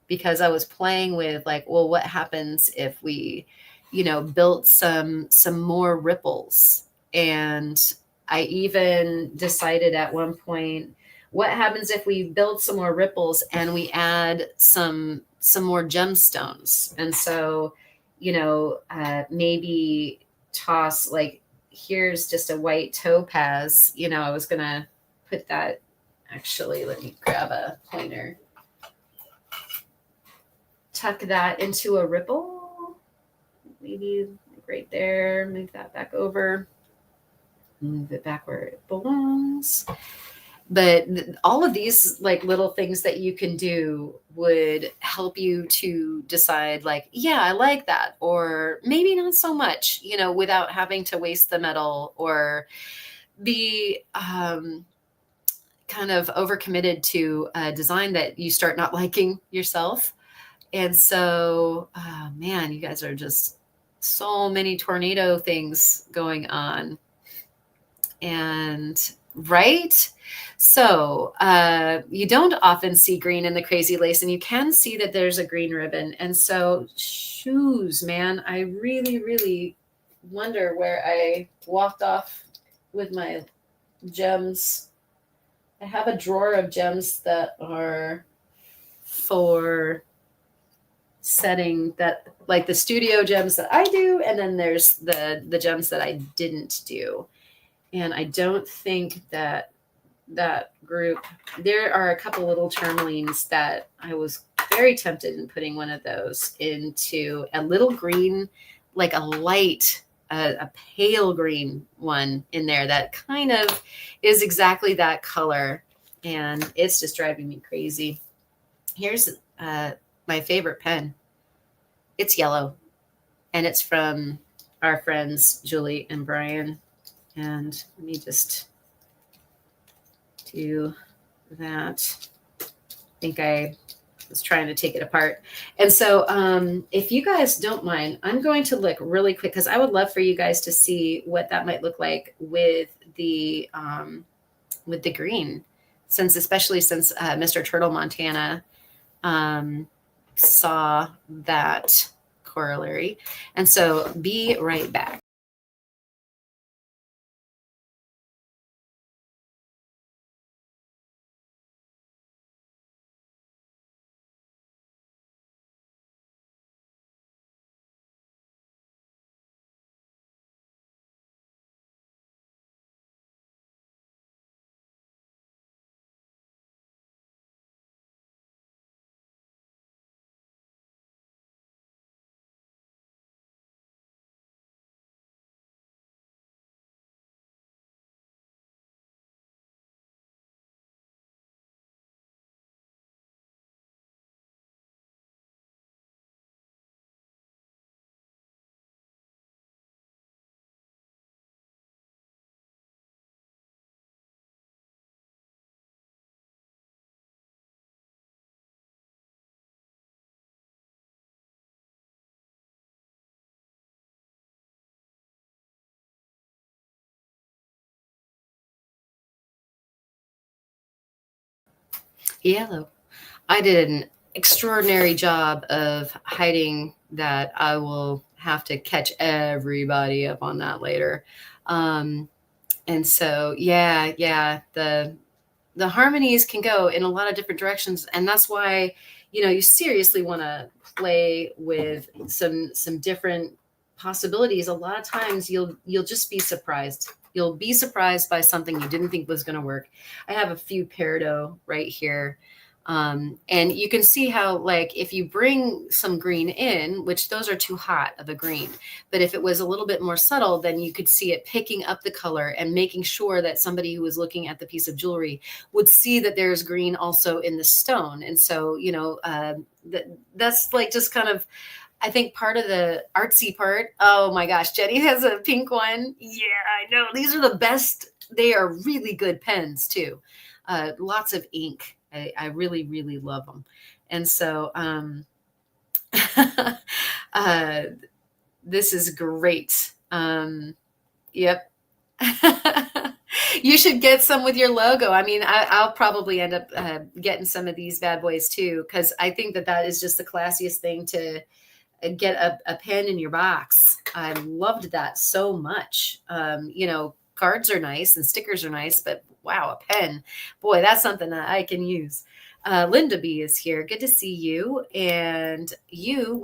S2: because I was playing with like, well, what happens if we, you know, built some more ripples? And I even decided at one point, what happens if we build some more ripples and we add some more gemstones? And so, you know, maybe toss like, here's just a white topaz. You know, I was gonna put that, actually, let me grab a pointer, tuck that into a ripple, maybe right there, move that back over, move it back where it belongs. But all of these like little things that you can do would help you to decide like, yeah, I like that, or maybe not so much, you know, without having to waste the metal or be kind of overcommitted to a design that you start not liking yourself. And so, man, you guys are just so many tornado things going on. And right. So you don't often see green in the crazy lace, and you can see that there's a green ribbon. And so shoes, man, I really, really wonder where I walked off with my gems. I have a drawer of gems that are for setting, that like the studio gems that I do, and then there's the gems that I didn't do. And I don't think that that group, there are a couple little tourmalines that I was very tempted in putting one of those into a little green, like a light, a pale green one in there that kind of is exactly that color. And it's just driving me crazy. Here's my favorite pen. It's yellow, and it's from our friends Julie and Brian. And let me just do that. I think I was trying to take it apart. And so if you guys don't mind, I'm going to look really quick, because I would love for you guys to see what that might look like with the green, especially since Mr. Turtle Montana saw that corollary. And so be right back. Yellow. I did an extraordinary job of hiding that. I will have to catch everybody up on that later. Um, and so, yeah, the harmonies can go in a lot of different directions, and that's why, you seriously want to play with some different possibilities. A lot of times you'll just be surprised. You'll be surprised by something you didn't think was going to work. I have a few peridot right here. And you can see how, like, if you bring some green in, which those are too hot of a green, but if it was a little bit more subtle, then you could see it picking up the color and making sure that somebody who was looking at the piece of jewelry would see that there's green also in the stone. And so, that's like just kind of, I think, part of the artsy part. Oh my gosh, Jenny has a pink one. Yeah, I know. These are the best. They are really good pens too. Lots of ink. I really, really love them. And so, uh, this is great. Yep. You should get some with your logo. I mean, I'll probably end up getting some of these bad boys too, because I think that is just the classiest thing to get a pen in your box. I loved that so much. Cards are nice and stickers are nice, but wow, a pen, boy, that's something that I can use. Linda B is here. Good to see you. And you,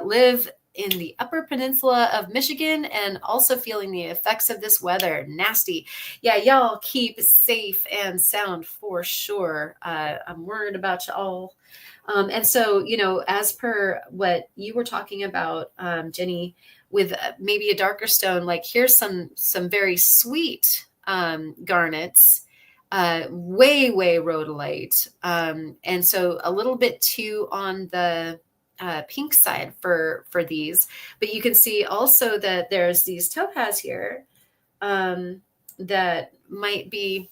S2: live in the Upper Peninsula of Michigan and also feeling the effects of this weather. Nasty. Yeah, y'all keep safe and sound for sure. I'm worried about y'all. And so, as per what you were talking about, Jenny, with maybe a darker stone, like here's some very sweet garnets, way rhodolite, and so a little bit too on the pink side for these. But you can see also that there's these topaz here that might be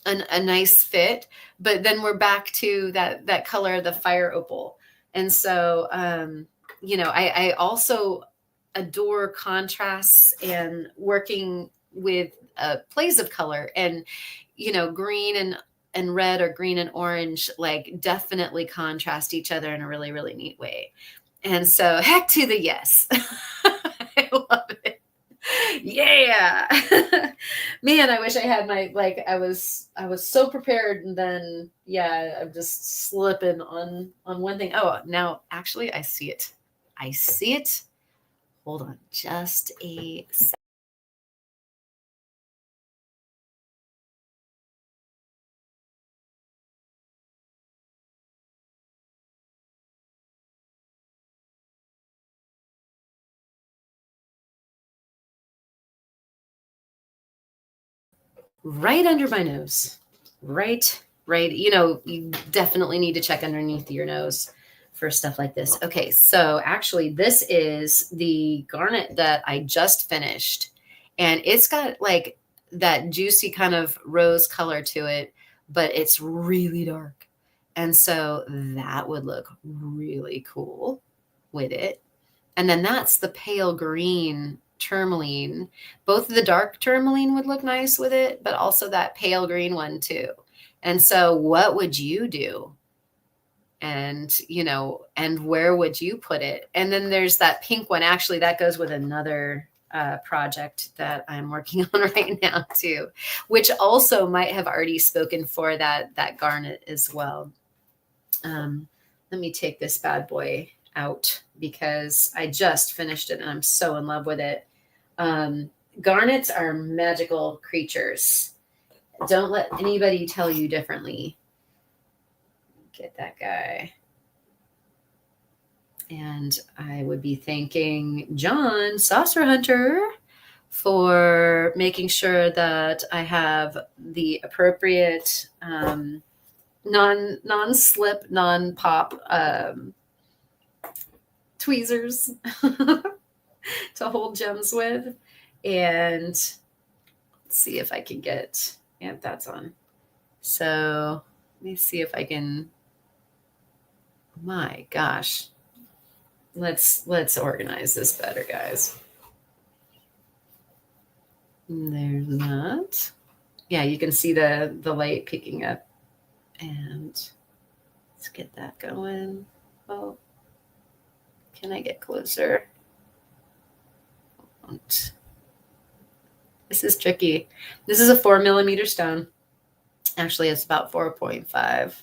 S2: a nice fit, but then we're back to that color, the fire opal. And so, I also adore contrasts and working with plays of color, and, green and red or green and orange, like definitely contrast each other in a really, really neat way. And so heck to the yes. I love it. Yeah. Man, I wish I had I was so prepared, and then yeah, I'm just slipping on one thing. Oh, now actually I see it. I see it. Hold on just a sec. Right under my nose. Right. You definitely need to check underneath your nose for stuff like this. Okay, so actually this is the garnet that I just finished, and it's got like that juicy kind of rose color to it, but it's really dark. And so that would look really cool with it. And then that's the pale green tourmaline. Both of the dark tourmaline would look nice with it, but also that pale green one too. And so what would you do? And, and where would you put it? And then there's that pink one. Actually, that goes with another project that I'm working on right now too, which also might have already spoken for that garnet as well. Let me take this bad boy out because I just finished it and I'm so in love with it. Garnets are magical creatures. Don't let anybody tell you differently. Get that guy. And I would be thanking John Saucer Hunter for making sure that I have the appropriate non-slip, non-pop tweezers to hold gems with. And let's see if I can get, yeah, that's on. So let me see if I can, my gosh, let's organize this better, guys. There's that. Yeah, you can see the light picking up And let's get that going. Oh, can I get closer? This is tricky. This is a 4 millimeter stone. Actually, it's about 4.5.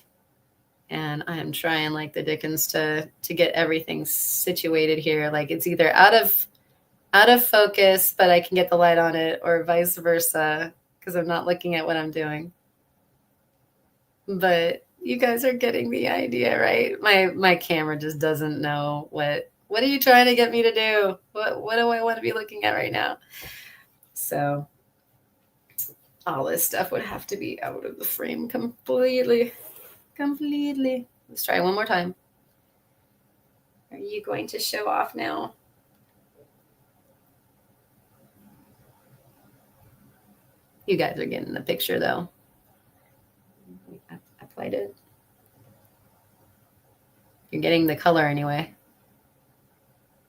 S2: And I am trying like the dickens to get everything situated here. Like it's either out of focus, but I can get the light on it, or vice versa, because I'm not looking at what I'm doing. But you guys are getting the idea, right? My camera just doesn't know what are you trying to get me to do? What do I want to be looking at right now? So all this stuff would have to be out of the frame completely. Let's try one more time. Are you going to show off now? You guys are getting the picture though. I applied it. You're getting the color anyway.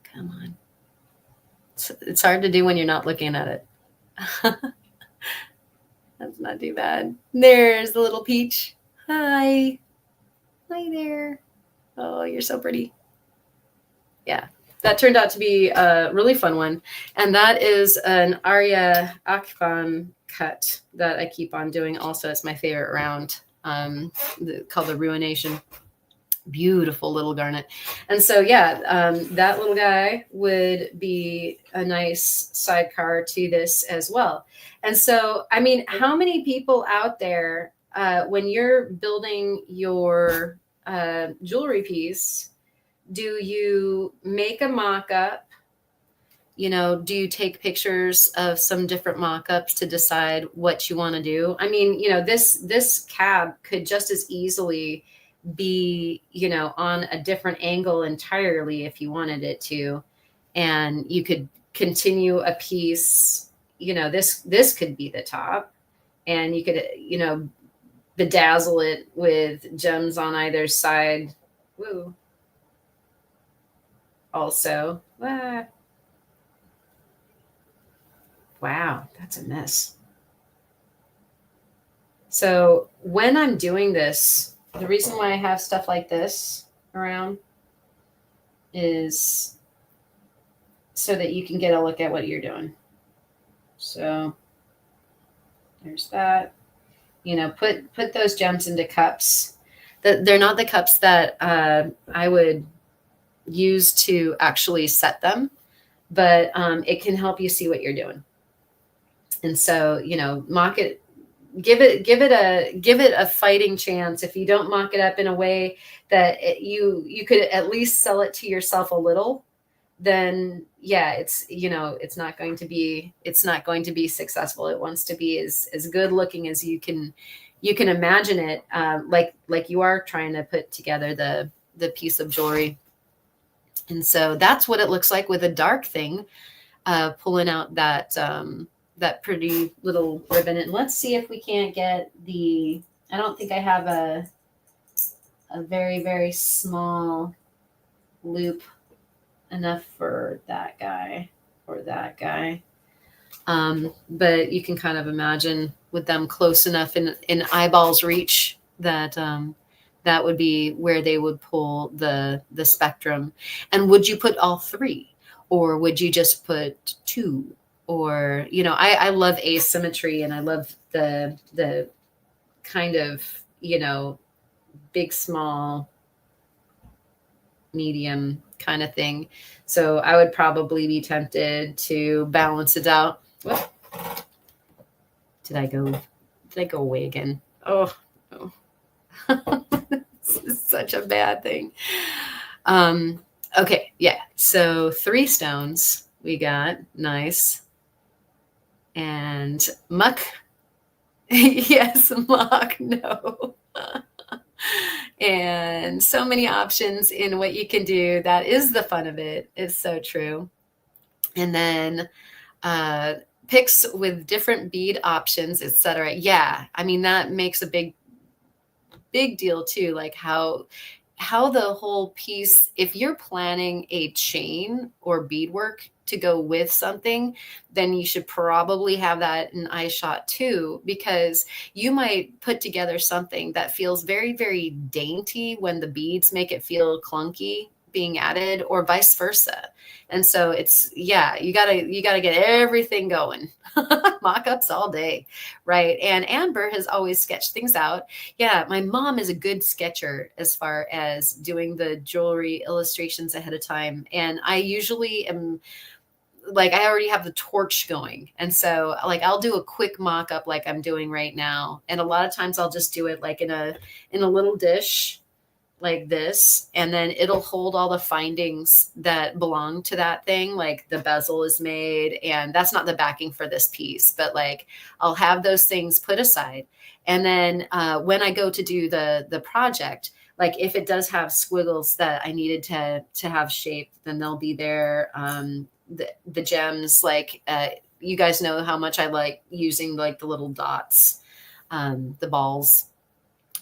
S2: Come on. It's hard to do when you're not looking at it. That's not too bad. There's the little peach. Hi. Hi there. Oh, you're so pretty. Yeah, that turned out to be a really fun one. And that is an Arya Akban cut that I keep on doing also. It's my favorite round, called the Ruination. Beautiful little garnet. And so, yeah, that little guy would be a nice sidecar to this as well. And so, I mean, how many people out there, when you're building your jewelry piece, do you make a mock-up? You know, do you take pictures of some different mock-ups to decide what you want to do? I mean, you know, this cab could just as easily be, you know, on a different angle entirely if you wanted it to. And you could continue a piece, you know, this could be the top, and you could, you know, bedazzle it with gems on either side. Woo. Also, wow, that's a mess. So when I'm doing this, the reason why I have stuff like this around is so that you can get a look at what you're doing. So there's that. You know, put those gems into cups. They're not the cups that I would use to actually set them, but it can help you see what you're doing. And so, you know, mock it, give it a fighting chance. If you don't mock it up in a way that you could at least sell it to yourself a little, then yeah, it's, you know, it's not going to be successful. It wants to be as good looking as you can imagine it, like you are trying to put together the piece of jewelry. And so that's what it looks like with a dark thing, pulling out that pretty little ribbon. And let's see if we can't get I don't think I have a very, very small loop enough for that guy or that guy. But you can kind of imagine with them close enough in eyeballs reach that that would be where they would pull the spectrum. And would you put all three, or would you just put two? Or, you know, I love asymmetry, and I love the kind of, you know, big, small, medium kind of thing. So I would probably be tempted to balance it out. Whoop. Did I go away again? Oh, no. This is such a bad thing. Okay, yeah. So 3 stones we got. Nice. And muck. Yes, muck. No. And so many options in what you can do. That is the fun of it. It's so true. And then picks with different bead options, etc. Yeah, I mean, that makes a big deal too. Like how how the whole piece, if you're planning a chain or beadwork to go with something, then you should probably have that in eye shot too, because you might put together something that feels very, very dainty when the beads make it feel clunky being added, or vice versa. And so it's, yeah, you gotta get everything going. Mock-ups all day, right? And Amber has always sketched things out. Yeah, my mom is a good sketcher as far as doing the jewelry illustrations ahead of time. And I usually am like, I already have the torch going. And so like I'll do a quick mock-up like I'm doing right now. And a lot of times I'll just do it like in a little dish like this, and then it'll hold all the findings that belong to that thing. Like the bezel is made, and that's not the backing for this piece, but like I'll have those things put aside. And then when I go to do the project, like if it does have squiggles that I needed to have shaped, then they'll be there. The gems, like you guys know how much I like using like the little dots, the balls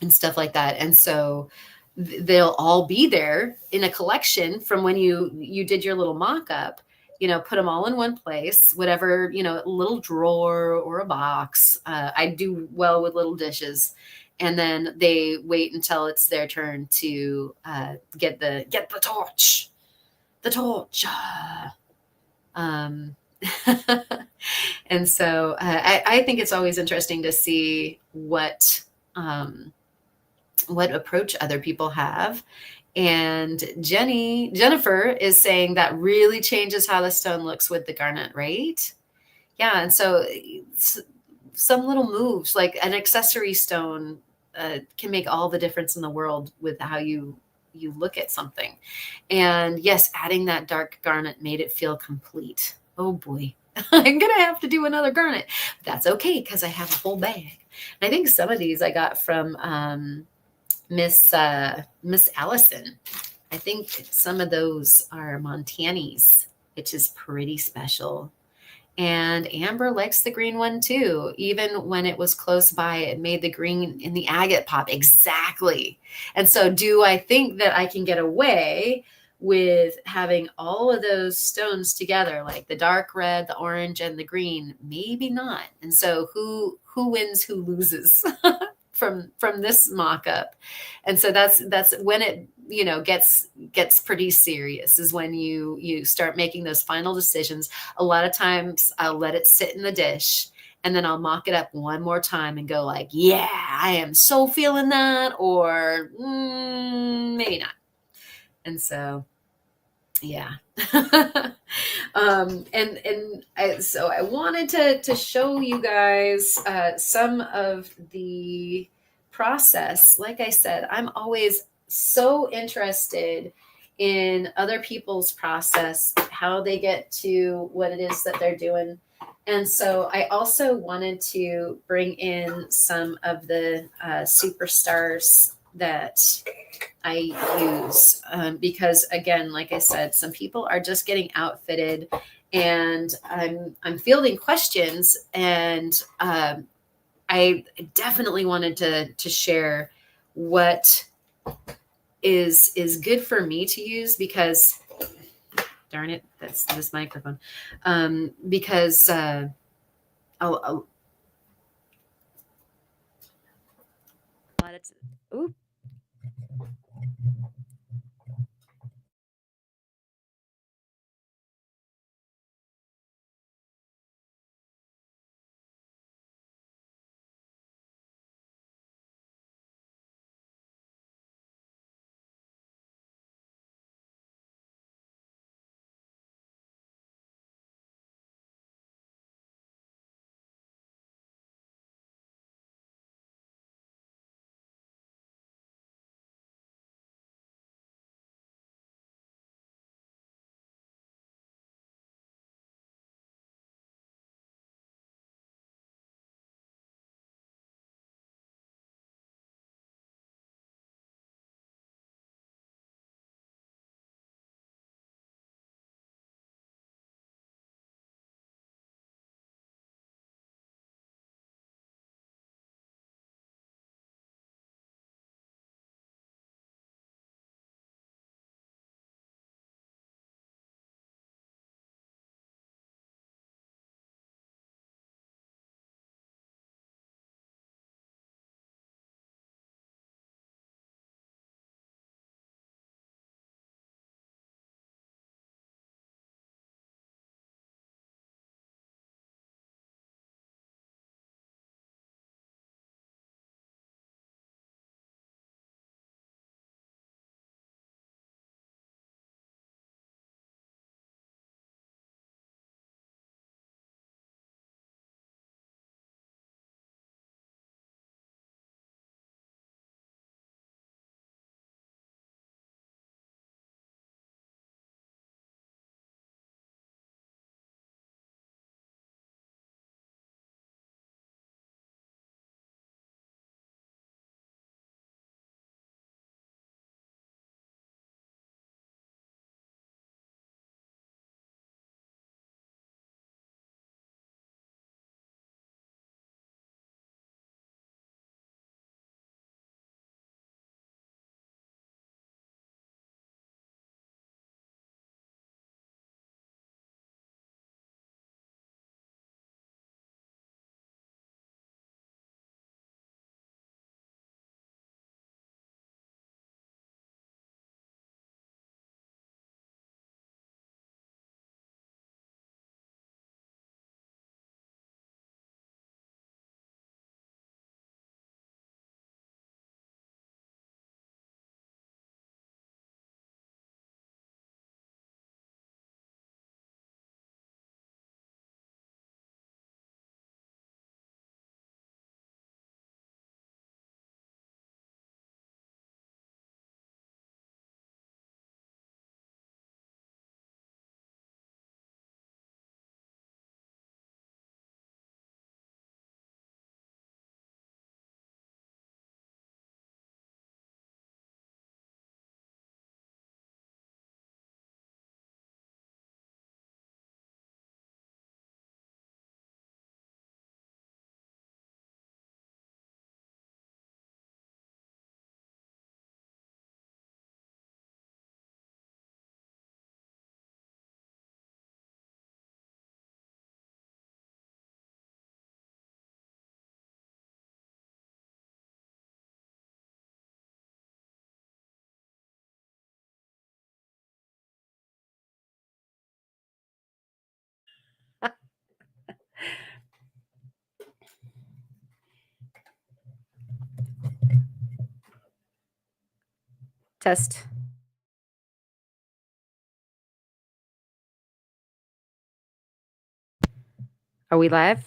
S2: and stuff like that. And so they'll all be there in a collection from when you did your little mock-up, put them all in one place, whatever, a little drawer or a box. I do well with little dishes. And then they wait until it's their turn to get the torch, the torch. Um, and so I think it's always interesting to see what approach other people have. And Jennifer is saying that really changes how the stone looks with the garnet, right? Yeah. And so some little moves, like an accessory stone, can make all the difference in the world with how you look at something. And yes, adding that dark garnet made it feel complete. Oh boy. I'm gonna have to do another garnet. That's okay, because I have a whole bag. And I think some of these I got from Miss Allison. I think some of those are Montanis, which is pretty special. And Amber likes the green one too. Even when it was close by, it made the green in the agate pop. Exactly. And so, do I think that I can get away with having all of those stones together, like the dark red, the orange, and the green? Maybe not. And so, who wins, who loses from this mock-up? And so that's when it gets pretty serious, is when you start making those final decisions. A lot of times I'll let it sit in the dish, and then I'll mock it up one more time and go like, yeah, I am so feeling that, or maybe not. And so, yeah. So I wanted to show you guys some of the process. Like I said, I'm always so interested in other people's process, how they get to what it is that they're doing. And so I also wanted to bring in some of the superstars that I use, because again, like I said, some people are just getting outfitted, and I'm fielding questions, and I definitely wanted to share what is good for me to use, because darn it, that's this microphone, because I'll ooh,
S1: Test. Are we live?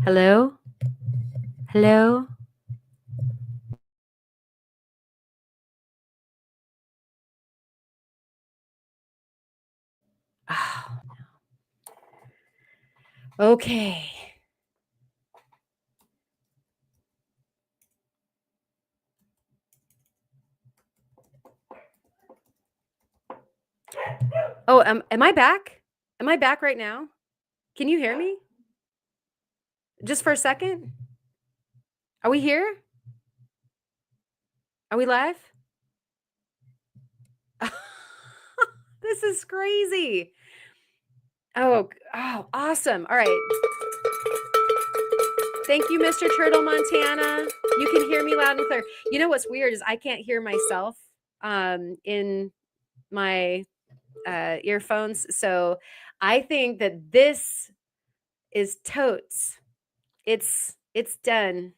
S1: Hello? Hello? Oh, okay. Oh, am I back? Am I back right now? Can you hear me? Just for a second? Are we here? Are we live? This is crazy. Oh, awesome. All right. Thank you, Mr. Turtle Montana. You can hear me loud and clear. You know what's weird is I can't hear myself in my earphones. So I think that this is totes. It's done.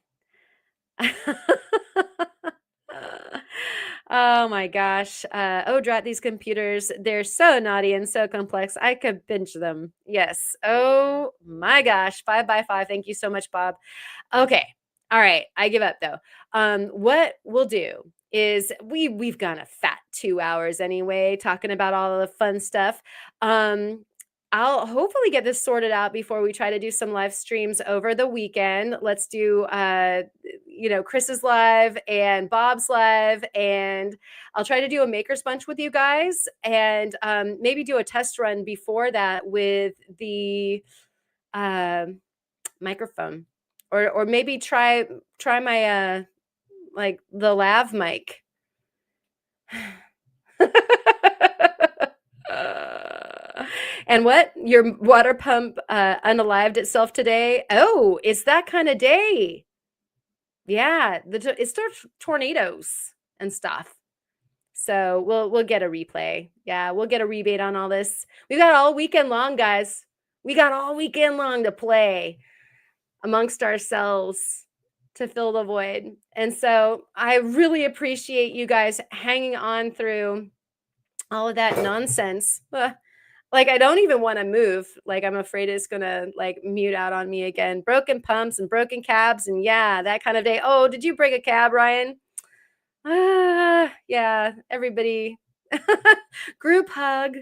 S1: Oh my gosh. Oh, drat these computers. They're so naughty and so complex. I could binge them. Yes. Oh my gosh. 5 by 5. Thank you so much, Bob. Okay. All right. I give up though. What we'll do is we've gone a fat 2 hours anyway, talking about all the fun stuff. Um, I'll hopefully get this sorted out before we try to do some live streams over the weekend. Let's do Chris's live and Bob's live, and I'll try to do a maker's bunch with you guys, and maybe do a test run before that with the microphone, or maybe try my like the lav mic. And what? Your water pump unalived itself today? Oh, it's that kind of day. Yeah, it's tornadoes and stuff. So we'll get a replay. Yeah, we'll get a rebate on all this. We got all weekend long, guys. We got all weekend long to play amongst ourselves to fill the void. And so I really appreciate you guys hanging on through all of that nonsense. Like, I don't even want to move. Like, I'm afraid it's gonna like mute out on me again. Broken pumps and broken cabs, and yeah, that kind of day. Oh, did you break a cab, Ryan? Yeah, everybody Group hug.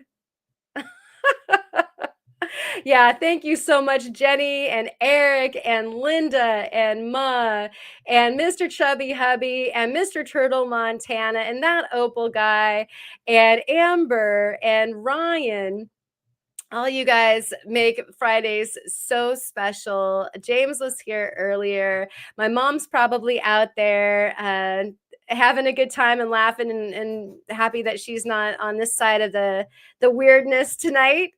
S1: Yeah, thank you so much, Jenny and Eric and Linda and Ma and Mr. Chubby Hubby and Mr. Turtle Montana and that Opal guy and Amber and Ryan. All you guys make Fridays so special. James was here earlier. My mom's probably out there having a good time and laughing and happy that she's not on this side of the weirdness tonight.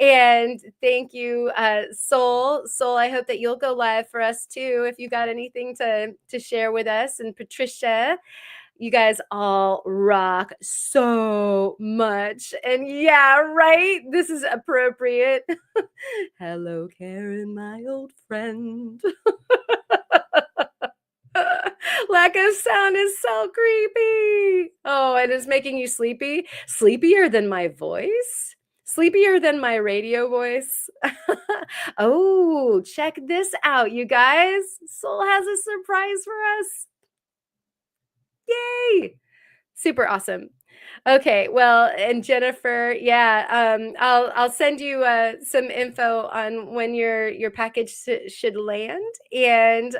S1: And thank you, Soul. Soul, I hope that you'll go live for us too if you got anything to share with us. And Patricia, you guys all rock so much. And yeah, right? This is appropriate. Hello, Karen, my old friend. Lack of sound is so creepy. Oh, and it's making you sleepy? Sleepier than my voice? Sleepier than my radio voice? Oh, check this out, you guys. Soul has a surprise for us. Yay! Super awesome. Okay, well, and Jennifer, yeah, I'll send you some info on when your package should land. And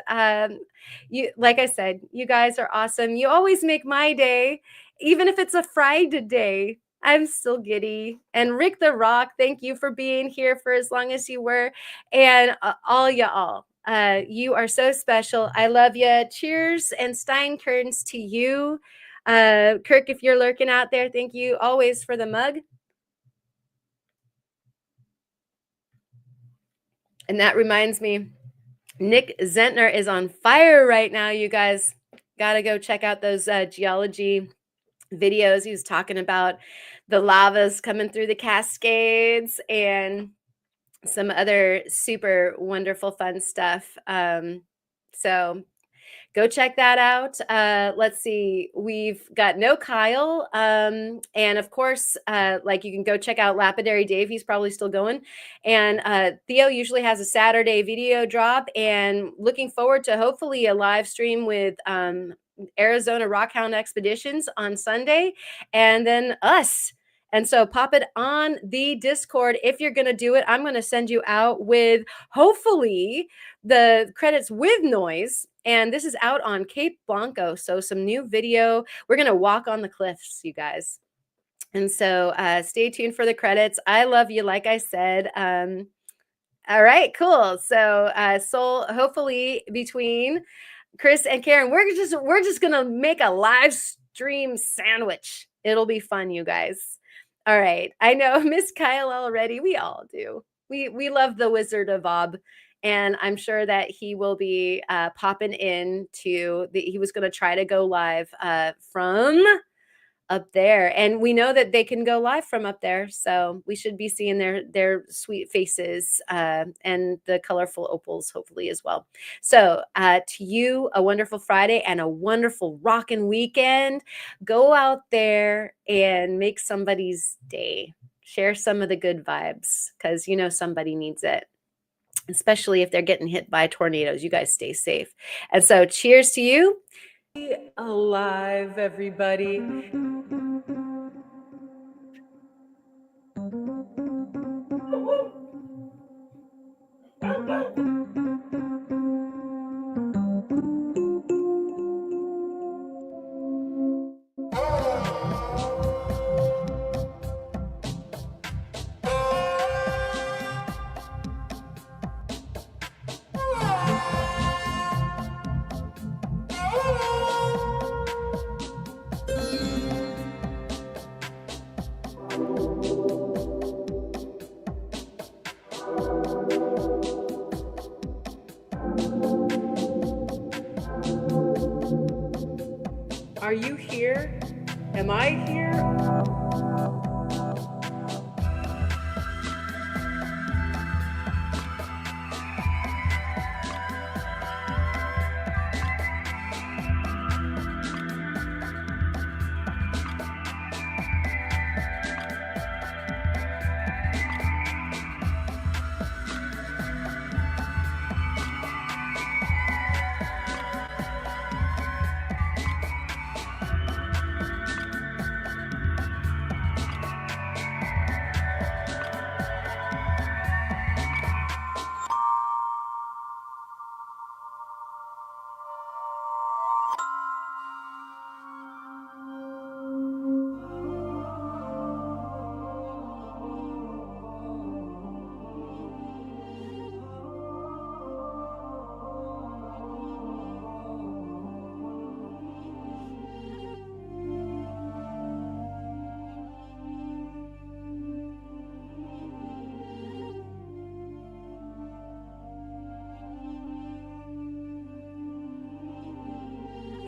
S1: you, like I said, you guys are awesome. You always make my day, even if it's a Friday day. I'm still giddy. And Rick the Rock, thank you for being here for as long as you were, and all y'all. You are so special. I love you. Cheers and Steinkerns to you. Kirk, if you're lurking out there, thank you always for the mug. And that reminds me, Nick Zentner is on fire right now, you guys. Got to go check out those geology videos. He was talking about the lavas coming through the Cascades and some other super wonderful fun stuff. So go check that out. Let's see. We've got no Kyle. And of course, like you can go check out Lapidary Dave. He's probably still going. And Theo usually has a Saturday video drop, and looking forward to hopefully a live stream with Arizona Rockhound Expeditions on Sunday, and then us. And so pop it on the Discord if you're going to do it. I'm going to send you out with hopefully the credits with noise. And this is out on Cape Blanco. So some new video. We're going to walk on the cliffs, you guys. And so stay tuned for the credits. I love you, like I said. All right, cool. So Soul, hopefully between Chris and Karen, we're just going to make a live stream sandwich. It'll be fun, you guys. All right. I know Miss Kyle already. We all do. We love the Wizard of Ob. And I'm sure that he will be popping in to he was going to try to go live from up there. And we know that they can go live from up there. So we should be seeing their sweet faces and the colorful opals, hopefully, as well. So to you, a wonderful Friday and a wonderful rockin' weekend. Go out there and make somebody's day. Share some of the good vibes, because you know somebody needs it, especially if they're getting hit by tornadoes. You guys stay safe. And so cheers to you. Be alive, everybody. Are you here? Am I here?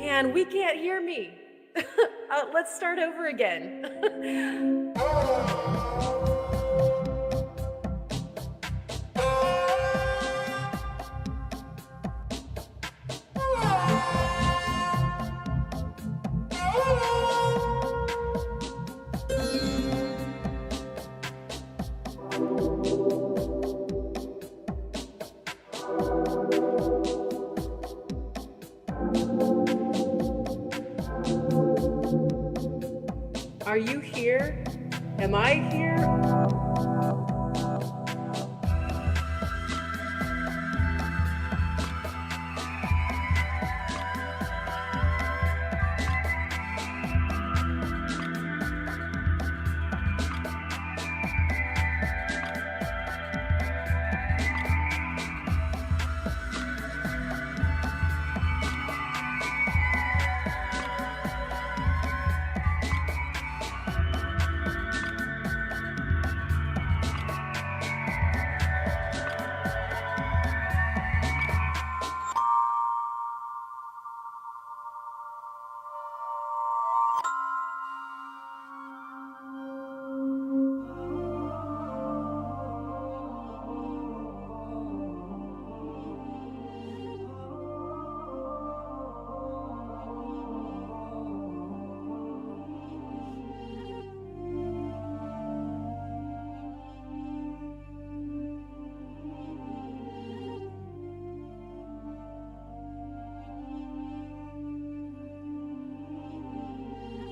S1: And we can't hear me. Let's start over again. Are you here? Am I here?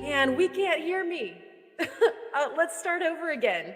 S1: And we can't hear me. Let's start over again.